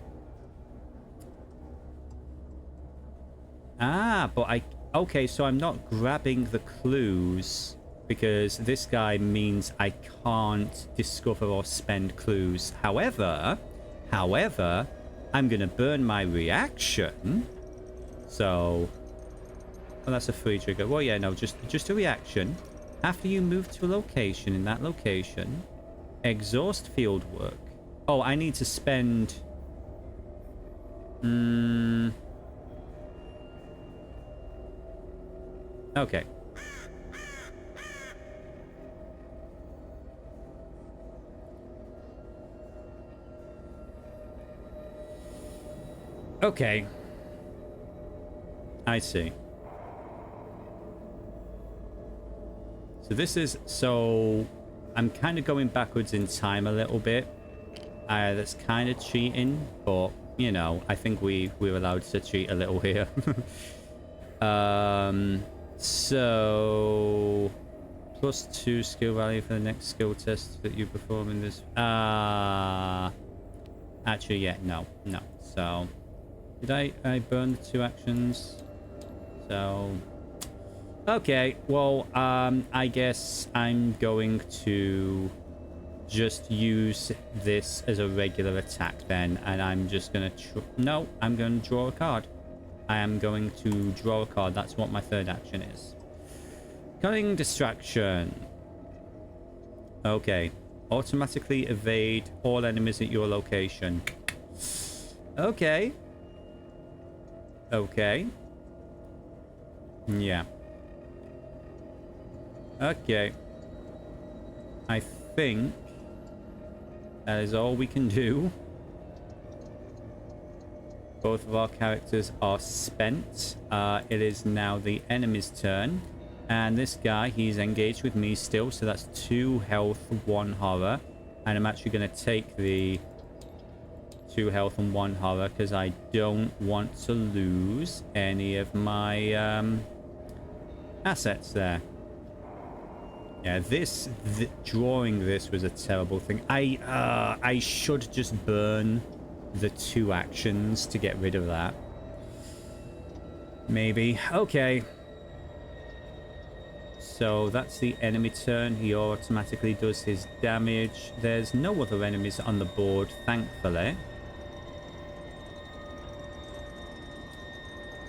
Speaker 4: Ah, but okay, so I'm not grabbing the clues because this guy means I can't discover or spend clues. However, I'm gonna burn my reaction. So, well, that's a free trigger. Well, yeah, no, just a reaction. After you move to a location, in that location, exhaust field work. Oh, I need to spend. Okay. Okay. I see. So this is... So I'm kind of going backwards in time a little bit. That's kind of cheating, but, you know, I think we're allowed to cheat a little here. So... +2 skill value for the next skill test that you perform in this... Actually, yeah, no. So... Did I burn the 2 actions? So... Okay, well, I guess I'm going to just use this as a regular attack then, and I'm just gonna... No, I'm going to draw a card. I am going to draw a card. That's what my 3rd action is. Cunning distraction. Okay. Automatically evade all enemies at your location. Okay. Okay. Yeah. Okay. I think that is all we can do. Both of our characters are spent. It is now the enemy's turn. And this guy, he's engaged with me still. So that's 2 health, 1 horror. And I'm actually going to take the 2 health and 1 horror because I don't want to lose any of my assets there. Yeah, drawing this was a terrible thing. I should just burn the 2 actions to get rid of that. Maybe. Okay. So that's the enemy turn. He automatically does his damage. There's no other enemies on the board, thankfully.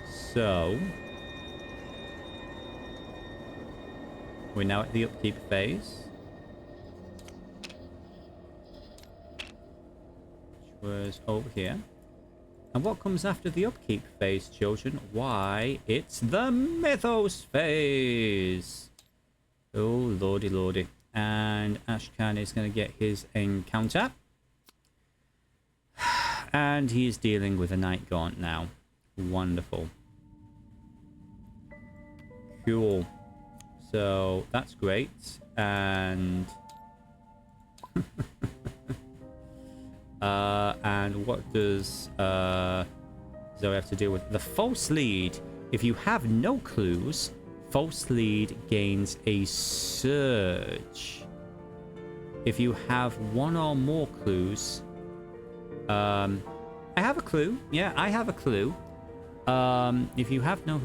Speaker 4: So we're now at the upkeep phase, which was over here. And what comes after the upkeep phase, children? Why, it's the Mythos phase. Oh, lordy, lordy. And Ashkan is going to get his encounter. And he is dealing with a Night Gaunt now. Wonderful. Cool. So, that's great. And... and what does Zoey have to deal with? The false lead. If you have no clues, false lead gains a surge. If you have 1 or more clues, I have a clue. Yeah, I have a clue. If you have no,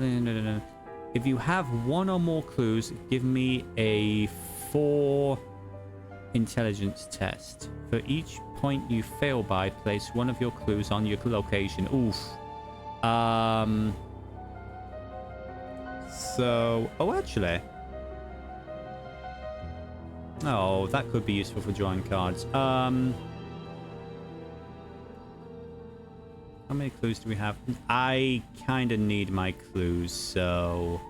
Speaker 4: if you have 1 or more clues, give me a 4 intelligence test. For each point you fail by, place 1 of your clues on your location. Oof. So, oh, actually. Oh, that could be useful for drawing cards. How many clues do we have? I kind of need my clues, so...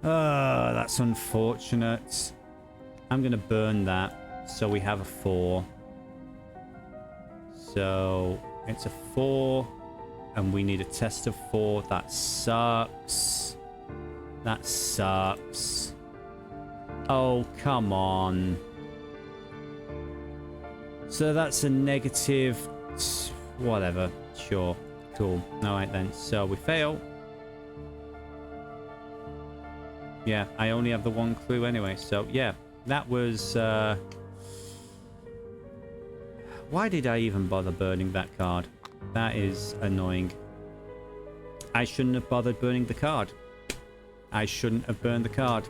Speaker 4: that's unfortunate. I'm going to burn that, so we have a 4. So, it's a 4, and we need a test of 4. That sucks. That sucks. Oh, come on. So that's a negative... Whatever. Sure. Cool. Alright then. So we fail. Yeah, I only have the one clue anyway. So, yeah, that was... Why did I even bother burning that card? That is annoying. I shouldn't have bothered burning the card. I shouldn't have burned the card.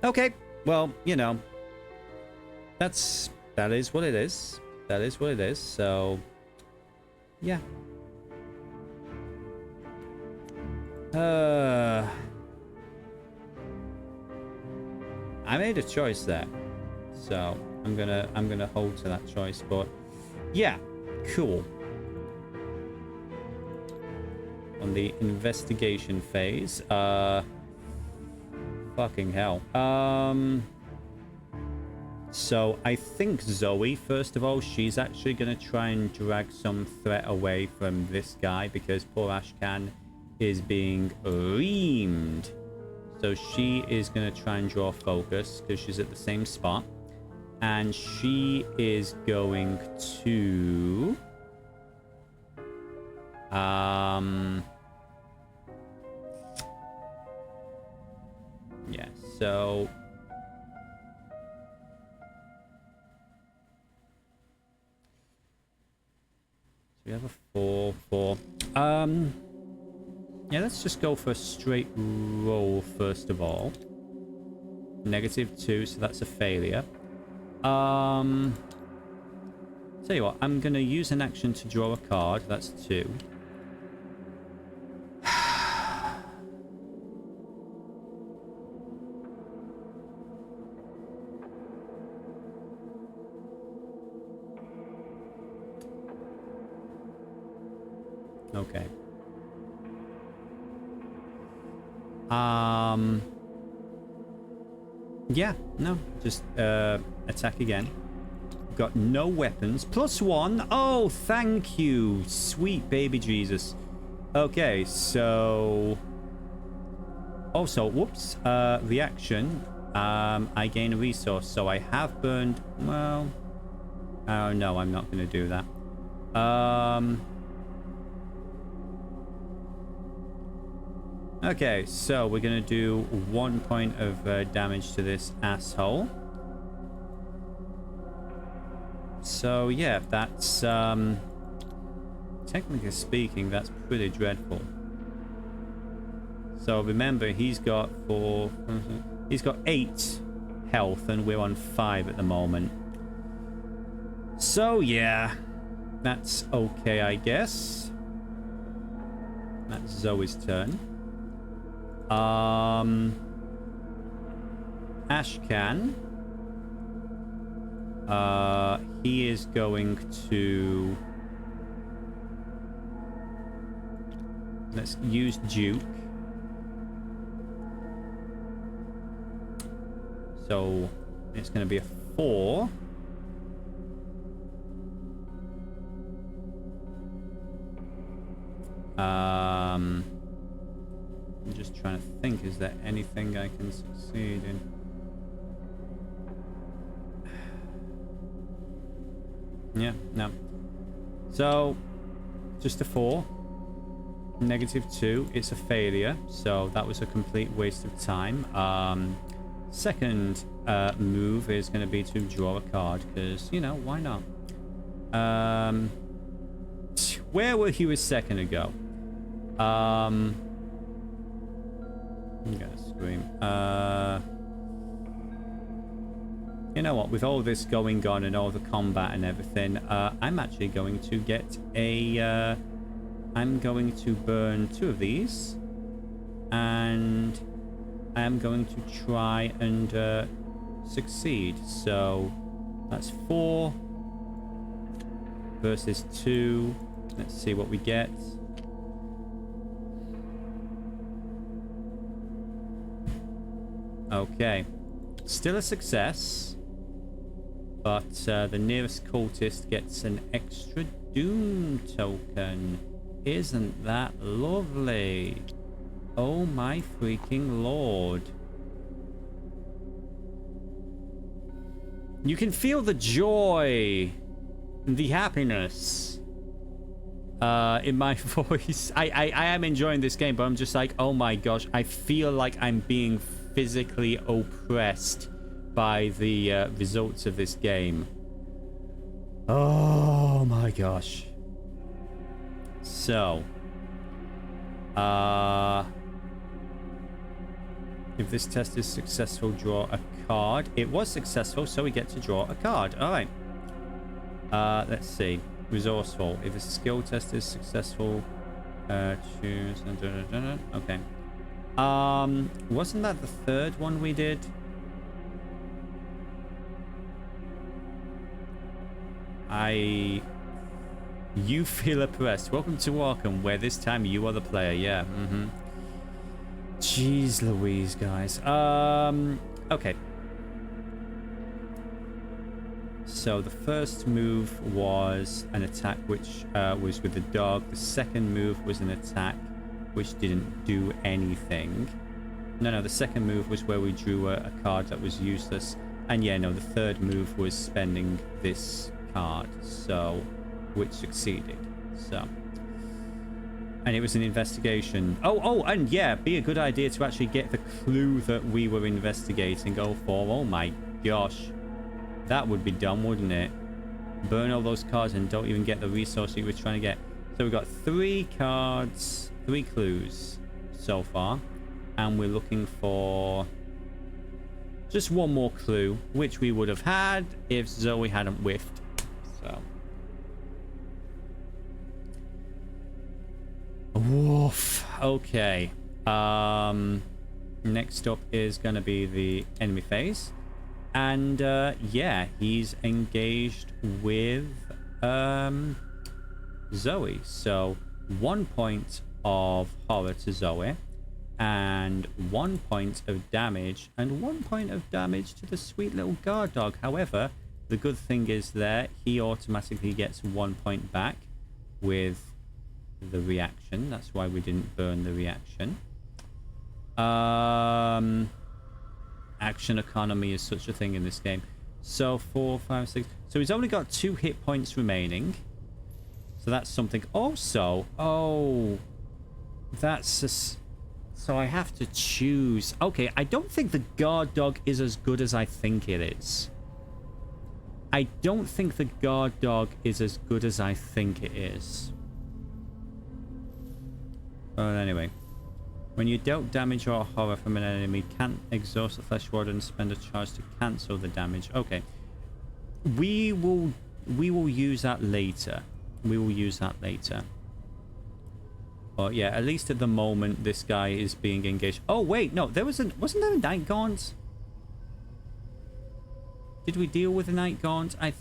Speaker 4: Okay, well, you know, that is what it is. That is what it is. So, yeah. I made a choice there, so I'm gonna hold to that choice. But yeah, cool. On the investigation phase, fucking hell. So I think Zoey, first of all, she's actually gonna try and drag some threat away from this guy because poor Ashcan is being reamed. So she is going to try and draw focus because she's at the same spot. And she is going to... Yeah, so... we have a 4. Yeah, let's just go for a straight roll first of all. -2, so that's a failure. Tell you what, I'm gonna use an action to draw a card. That's 2. Okay. Yeah, no, just attack again. Got no weapons. +1. Oh, thank you, sweet baby Jesus. Okay, so also, whoops, reaction. I gain a resource, so I have burned. Well, oh no, I'm not going to do that. Okay, so we're going to do 1 point of damage to this asshole. So, yeah, that's, technically speaking, that's pretty dreadful. So, remember, he's got 8 health, and we're on 5 at the moment. So, yeah, that's okay, I guess. That's Zoe's turn. Ashcan. He is going to... Let's use Duke. So, it's going to be a 4. I'm just trying to think, is there anything I can succeed in? Yeah, no. So, just a 4. -2, it's a failure. So, that was a complete waste of time. Second move is going to be to draw a card, because, you know, why not? Where were you a second ago? I'm gonna scream. You know what? With all this going on and all the combat and everything, I'm actually going to get a... I'm going to burn 2 of these. And I'm going to try and succeed. So, that's 4 versus 2. Let's see what we get. Okay. Still a success. But the nearest cultist gets an extra doom token. Isn't that lovely? Oh my freaking lord. You can feel the joy, the happiness in my voice. I am enjoying this game, but I'm just like, oh my gosh, I feel like I'm being physically oppressed by the results of this game. Oh my gosh. So, if this test is successful, draw a card. It was successful, so we get to draw a card. All right. Let's see. Resourceful. If the skill test is successful, choose. Okay. Wasn't that the third one we did? You feel oppressed. Welcome to Arkham, where this time you are the player. Yeah. Jeez Louise, guys. Okay. So the first move was an attack which was with the dog. The second move was an attack which didn't do anything. No, the second move was where we drew a card that was useless. And yeah, no, the third move was spending this card, so which succeeded. So, and it was an investigation. Oh, and yeah, be a good idea to actually get the clue that we were investigating. Go for. Oh my gosh, that would be dumb, wouldn't it? Burn all those cards and don't even get the resource you were trying to get. So we got 3 cards, 3 clues so far, and we're looking for just one more clue, which we would have had if Zoey hadn't whiffed. So, woof. Okay. Next up is gonna be the enemy phase, and yeah, he's engaged with Zoey. So 1 point of horror to Zoey, and 1 point of damage, and 1 point of damage to the sweet little guard dog. However, the good thing is that he automatically gets 1 point back with the reaction. That's why we didn't burn the reaction. Action economy is such a thing in this game. So 4, 5, 6. So he's only got 2 hit points remaining. So that's something. Also, oh, that's a... So I have to choose. Okay, I don't think the guard dog is as good as I think it is. I don't think the guard dog is as good as I think it is. But anyway. When you dealt damage or horror from an enemy, can't exhaust the flesh ward and spend a charge to cancel the damage. Okay. We will use that later. We will use that later. But yeah, at least at the moment, this guy is being engaged. Oh, wait, no, wasn't there a Night Gaunt? Did we deal with the Night Gaunt? I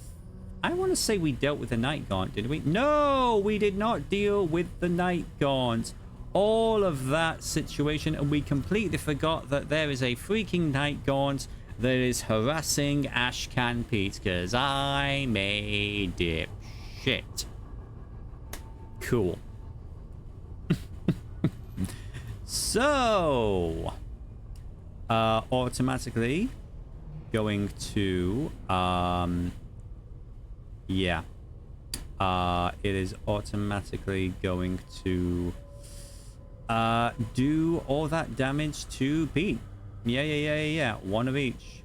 Speaker 4: want to say we dealt with the Night Gaunt, did we? No, we did not deal with the Night Gaunt. All of that situation, and we completely forgot that there is a freaking Night Gaunt that is harassing Ashcan Pete, because I made it shit. Cool. So, automatically going to, yeah, it is automatically going to do all that damage to Pete. Yeah. 1 of each.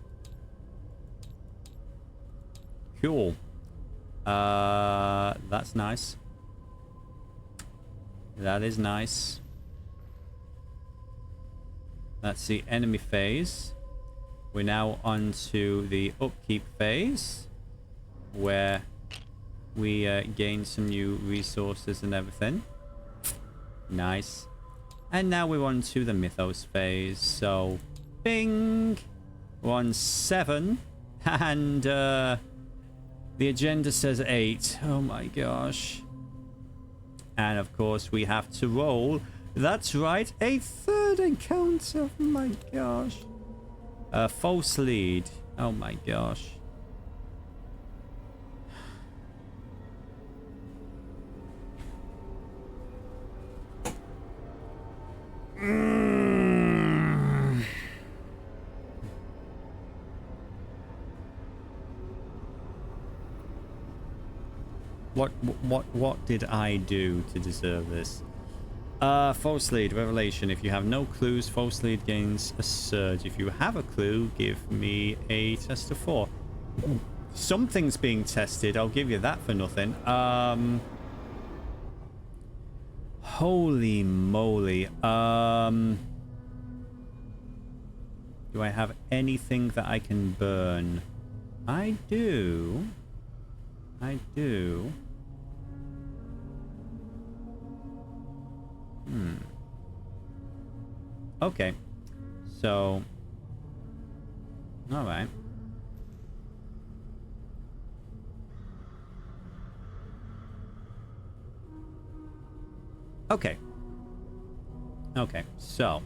Speaker 4: Cool. That's nice. That is nice. That's the enemy phase. We're now on to the upkeep phase, where we gain some new resources and everything. Nice. And now we're on to the Mythos phase. So, bing! We're on 7. And the agenda says 8. Oh my gosh. And of course, we have to roll. That's right, a 3rd encounter. Oh my gosh. False lead. Oh my gosh. What did I do to deserve this? False lead, revelation. If you have no clues, false lead gains a surge. If you have a clue, give me a test of 4. Something's being tested. I'll give you that for nothing. Holy moly. Do I have anything that I can burn? I do. I do. Okay. So. Alright. Okay. Okay, so.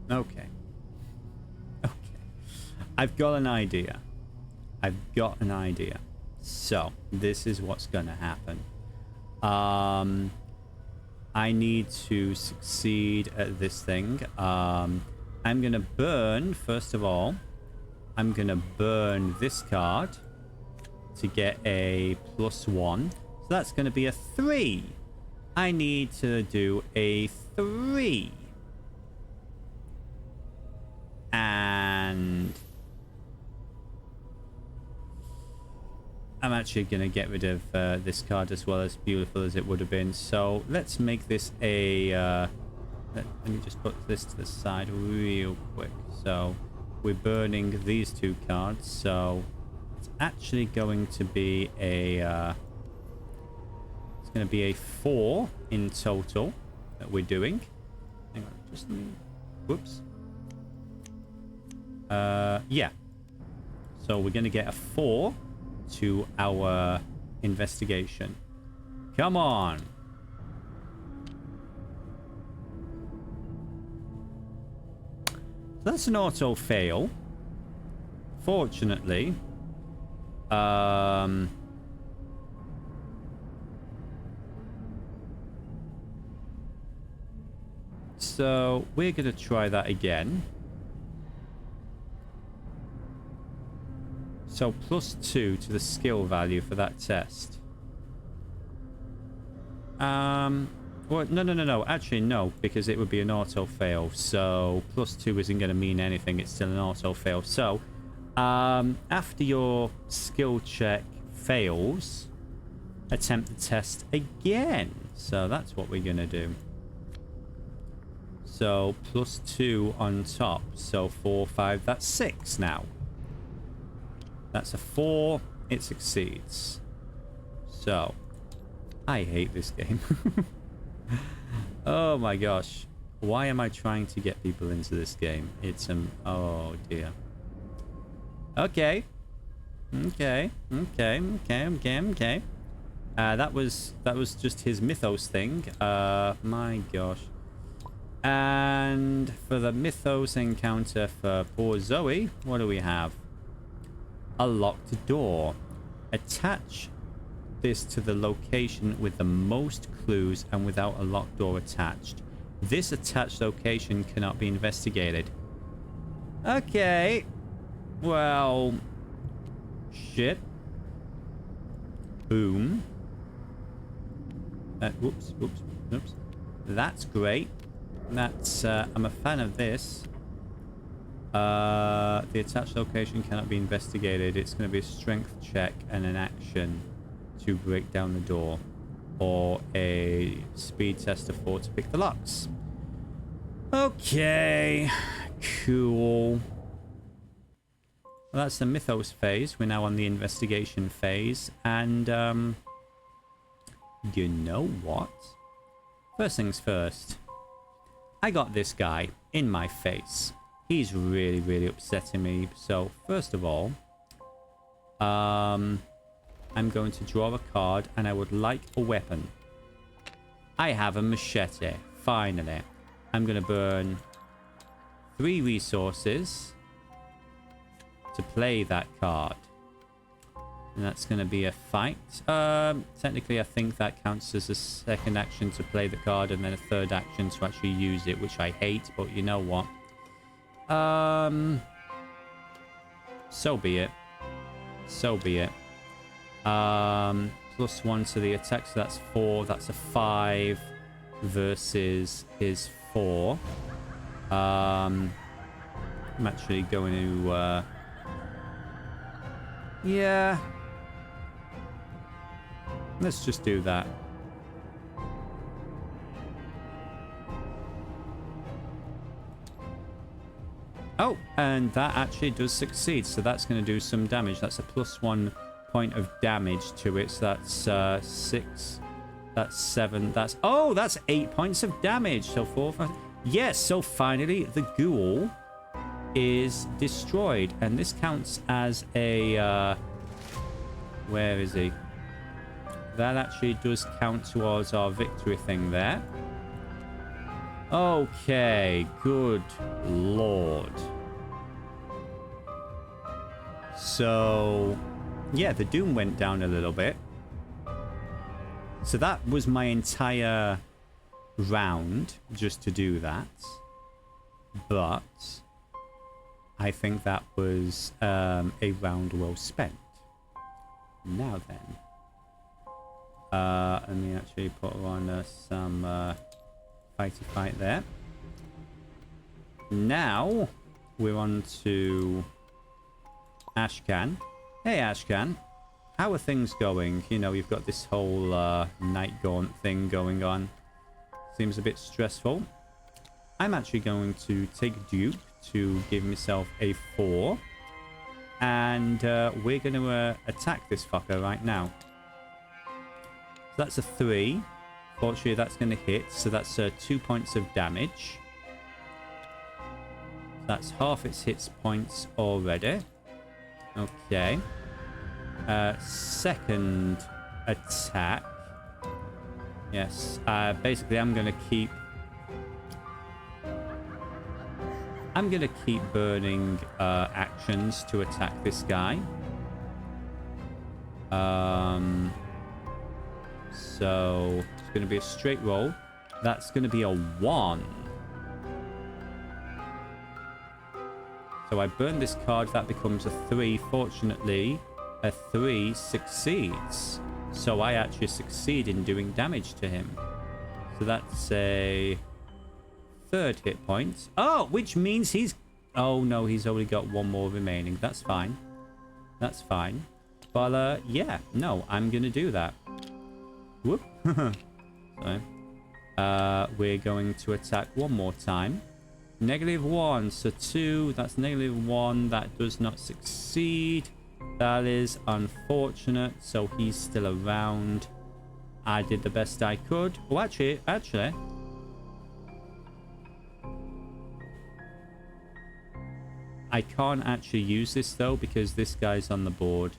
Speaker 4: Okay. Okay. I've got an idea. I've got an idea. So, this is what's gonna happen. I need to succeed at this thing. I'm gonna burn, first of all, I'm gonna burn this card to get a +1. So that's gonna be a 3. I need to do a 3. And I'm actually going to get rid of this card as well, as beautiful as it would have been. So let's make this a... let me just put this to the side real quick. So we're burning these 2 cards. So it's actually going to be a... it's going to be a 4 in total that we're doing. Hang on, just... Whoops. Yeah. So we're going to get a 4 to our investigation. Come on. So that's an auto fail. Fortunately. So we're going to try that again. So +2 to the skill value for that test. Well, no. Actually, no, because it would be an auto fail. So +2 isn't going to mean anything. It's still an auto fail. So after your skill check fails, attempt the test again. So that's what we're going to do. So +2 on top. So 4, 5, that's 6 now. That's a 4. It succeeds. So, I hate this game. Oh my gosh. Why am I trying to get people into this game? It's oh dear. Okay. Okay. That was just his mythos thing. My gosh. And for the mythos encounter for poor Zoey, what do we have? A locked door. Attach this to the location with the most clues and without a locked door attached. This attached location cannot be investigated. Okay. Well, shit. Boom. Whoops. That's great. That's I'm a fan of this. The attached location cannot be investigated. It's going to be a strength check and an action to break down the door, or a speed test of 4 to pick the locks. Okay, cool. Well, that's the mythos phase. We're now on the investigation phase, and you know what? First things first. I got this guy in my face. He's really, really upsetting me. So, first of all, I'm going to draw a card, and I would like a weapon. I have a machete. Finally. I'm going to burn 3 resources to play that card. And that's going to be a fight. Technically, I think that counts as a second action to play the card, and then a third action to actually use it, which I hate, but you know what? So be it. So be it. Plus 1 to the attack, so that's 4. That's a 5 versus his 4. I'm actually going to... yeah. Let's just do that. Oh, and that actually does succeed. So that's going to do some damage. That's a plus 1 point of damage to it. So that's 6. That's 7. That's... oh, that's 8 points of damage. So 4, 5... yes, so finally the ghoul is destroyed. And this counts as a... where is he? That actually does count towards our victory thing there. Okay, good lord. So, yeah, the doom went down a little bit. So that was my entire round just to do that. But I think that was a round well spent. Now then. Let me actually put on some fighty fight there. Now we're on to Ashcan. Hey Ashcan, how are things going? You know, you've got this whole night gaunt thing going on. Seems a bit stressful. I'm actually going to take Duke to give myself a 4. And we're going to attack this fucker right now. So that's a 3. Fortunately, that's going to hit. So that's 2 points of damage. That's half its hit points already. Okay. Second attack. Yes. Basically, I'm going to keep burning actions to attack this guy. So it's going to be a straight roll. That's going to be a 1. So I burn this card. That becomes a 3. Fortunately, a 3 succeeds. So I actually succeed in doing damage to him. So that's a 3rd hit point. Oh, which means he's... oh no, he's only got 1 more remaining. That's fine. That's fine. But yeah, no, I'm going to do that. Whoop. Sorry. We're going to attack one more time. -1, so 2. That's -1. That does not succeed. That is unfortunate. So he's still around. I did the best I could. Oh, actually. I can't actually use this though because this guy's on the board.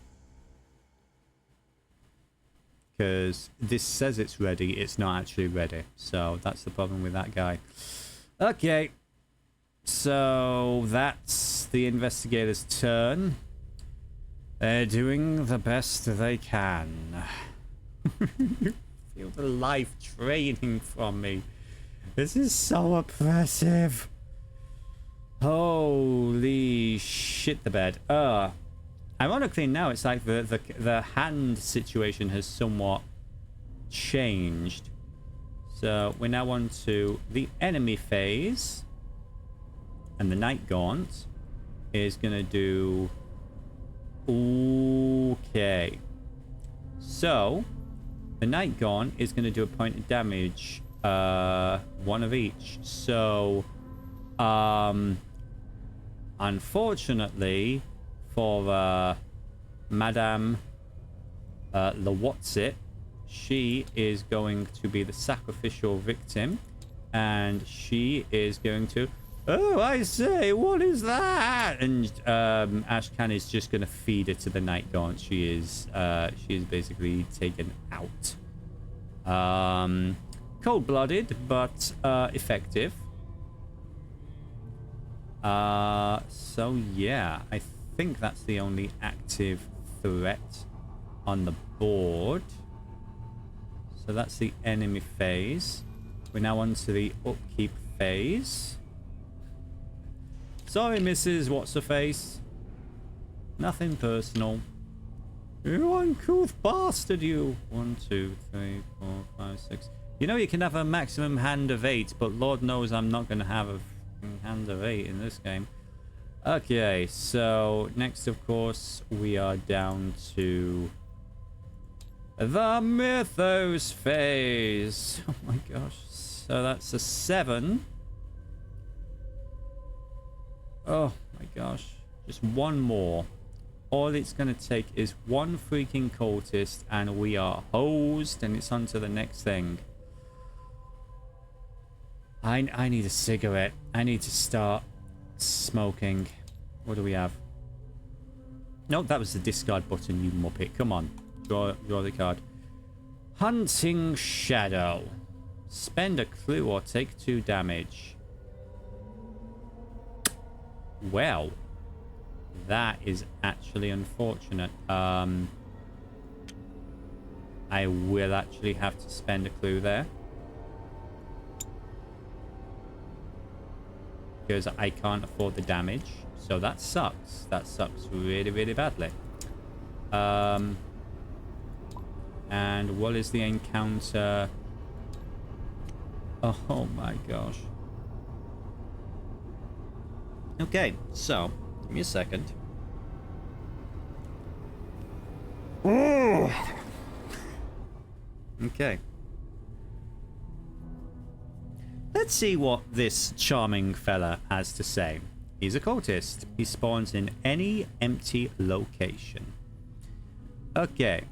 Speaker 4: Because this says it's ready, it's not actually ready. So that's the problem with that guy. Okay. So that's the investigator's turn. They're doing the best they can. Feel the life draining from me. This is so oppressive. Holy shit the bed. Ironically now it's like the hand situation has somewhat changed. So we're now on to the enemy phase. And the Night Gaunt is going to do... okay. So the Night Gaunt is going to do a point of damage. 1 of each. So unfortunately for Madame Lawatsit, she is going to be the sacrificial victim, and she is going to... oh, I say, what is that? And Ashcan is just going to feed it to the Night Gaunt. She is basically taken out. Cold-blooded, but effective. So yeah, I think that's the only active threat on the board. So that's the enemy phase. We're now on to the upkeep phase. Sorry, Mrs. What's-her-face. Nothing personal. You uncouth bastard, you. 1, 2, 3, 4, 5, 6. You know you can have a maximum hand of 8, but Lord knows I'm not going to have a hand of 8 in this game. Okay, so next, of course, we are down to the Mythos phase. Oh my gosh. So that's a 7. Oh my gosh. Just one more. All it's going to take is one freaking cultist and we are hosed and it's on to the next thing. I need a cigarette. I need to start smoking. What do we have? Nope, that was the discard button, you muppet. Come on. Draw the card. Hunting Shadow. Spend a clue or take 2 damage. Well, that is actually unfortunate. I will actually have to spend a clue there. Because I can't afford the damage. So that sucks. That sucks really, really badly. And what is the encounter? Oh my gosh. Okay, so give me a second. Okay. Let's see what this charming fella has to say. He's a cultist. He spawns in any empty location. Okay.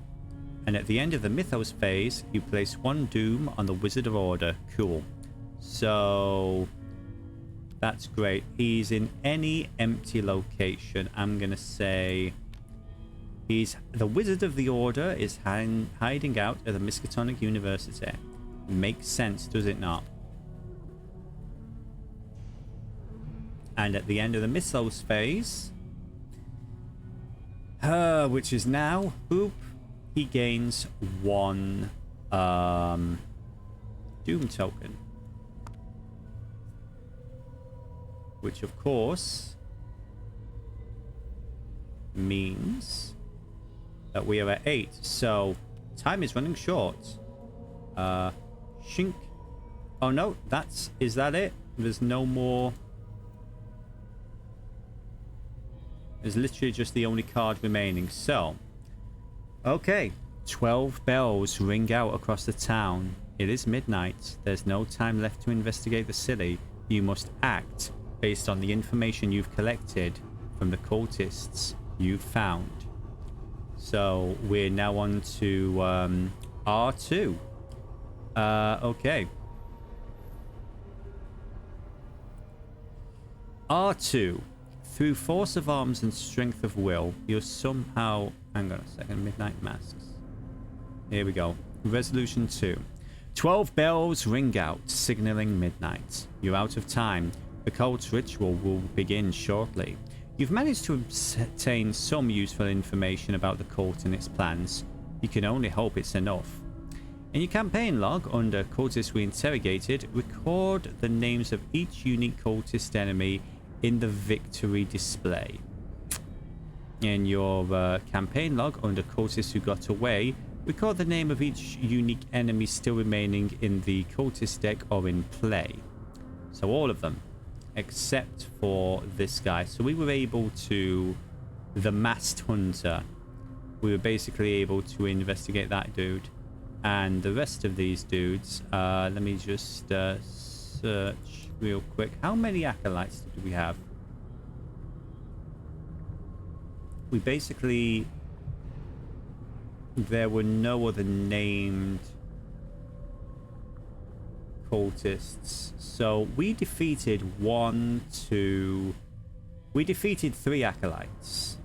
Speaker 4: And at the end of the Mythos phase, you place 1 doom on the Wizard of Order. Cool. So that's great. He's in any empty location. I'm going to say the Wizard of the Order is hiding out at the Miskatonic University. Makes sense, does it not? And at the end of the Mythos phase, which is now, boop, he gains 1 Doom token. Which, of course, means that we are at 8. So, time is running short. Shink. Oh no, is that it? There's no more. There's literally just the only card remaining. So, okay. 12 bells ring out across the town. It is midnight. There's no time left to investigate the city. You must act based on the information you've collected from the cultists you've found. So, we're now on to R2. Okay. R2. Through force of arms and strength of will, you're somehow... Hang on a second. Midnight Masks. Here we go. Resolution 2. 12 bells ring out, signaling midnight. You're out of time. The cult's ritual will begin shortly. You've managed to obtain some useful information about the cult and its plans. You can only hope it's enough. In your campaign log, under Cultists We Interrogated, record the names of each unique cultist enemy in the victory display. In your campaign log, under Cultists Who Got Away, record the name of each unique enemy still remaining in the cultist deck or in play. So all of them, except for this guy. So we were able to... The Masked Hunter. We were basically able to investigate that dude. And the rest of these dudes, let me just search real quick. How many acolytes did we have? We basically... There were no other named cultists. So we defeated 3 acolytes.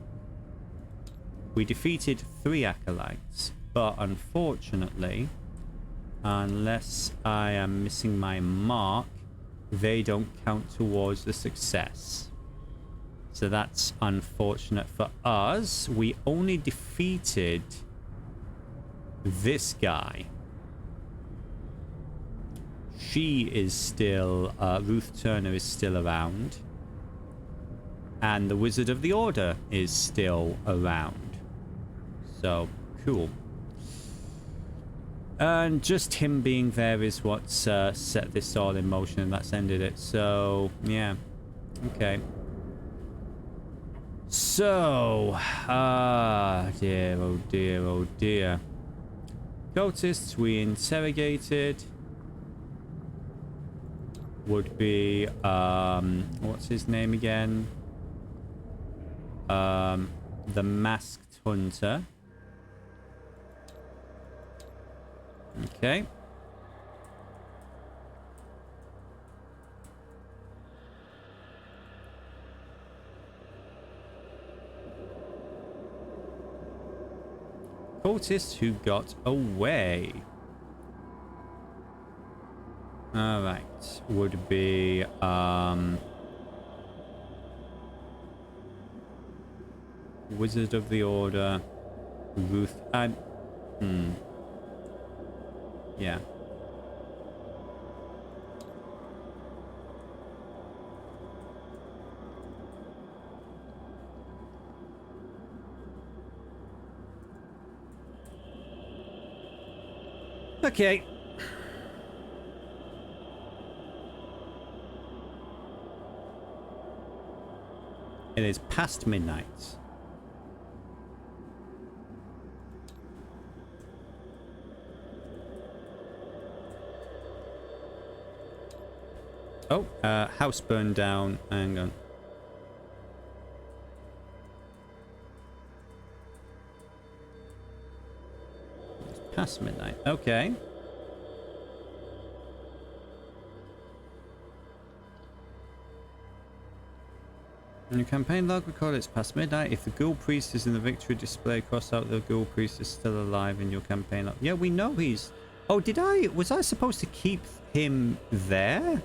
Speaker 4: We defeated 3 acolytes. But unfortunately, unless I am missing my mark, they don't count towards the success. So that's unfortunate for us. We only defeated this guy. She is still, Ruth Turner is still around. And the Wizard of the Order is still around. So, cool. And just him being there is what's set this all in motion, and that's ended it. So, yeah. Okay. So, dear, oh dear, oh dear. Cultists we interrogated would be, what's his name again? The Masked Hunter. Okay. Cultists who got away. Alright. Would be, Wizard of the Order. Ruth. Yeah. Okay. It is past midnight. Oh, house burned down. Hang on. It's past midnight. Okay. In your campaign log, record it's past midnight. If the Ghoul Priest is in the victory display, cross out the Ghoul Priest is still alive in your campaign log. Yeah, we know he's... Oh, was I supposed to keep him there?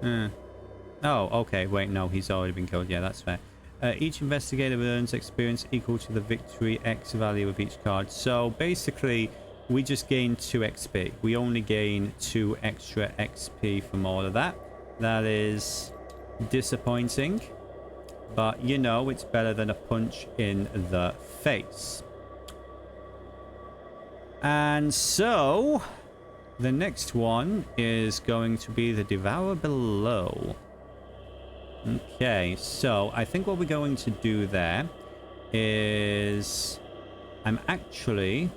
Speaker 4: Oh, okay. Wait, no, he's already been killed. Yeah, that's fair. Each investigator earns experience equal to the victory X value of each card. So basically, we just gain 2 XP. We only gain 2 extra XP from all of that. That is disappointing. But, you know, it's better than a punch in the face. And so... the next one is going to be the Devourer Below. Okay, so I think what we're going to do there is... I'm actually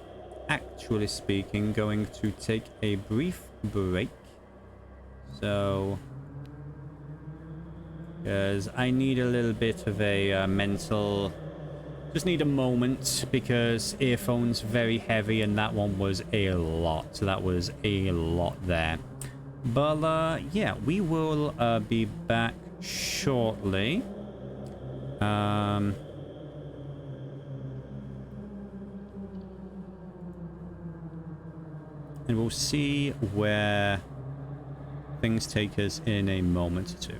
Speaker 4: speaking, going to take a brief break. So... because I need a little bit of a mental... just need a moment, because earphones very heavy, and that one was a lot. So that was a lot there. But yeah, we will be back shortly. And we'll see where things take us in a moment or two.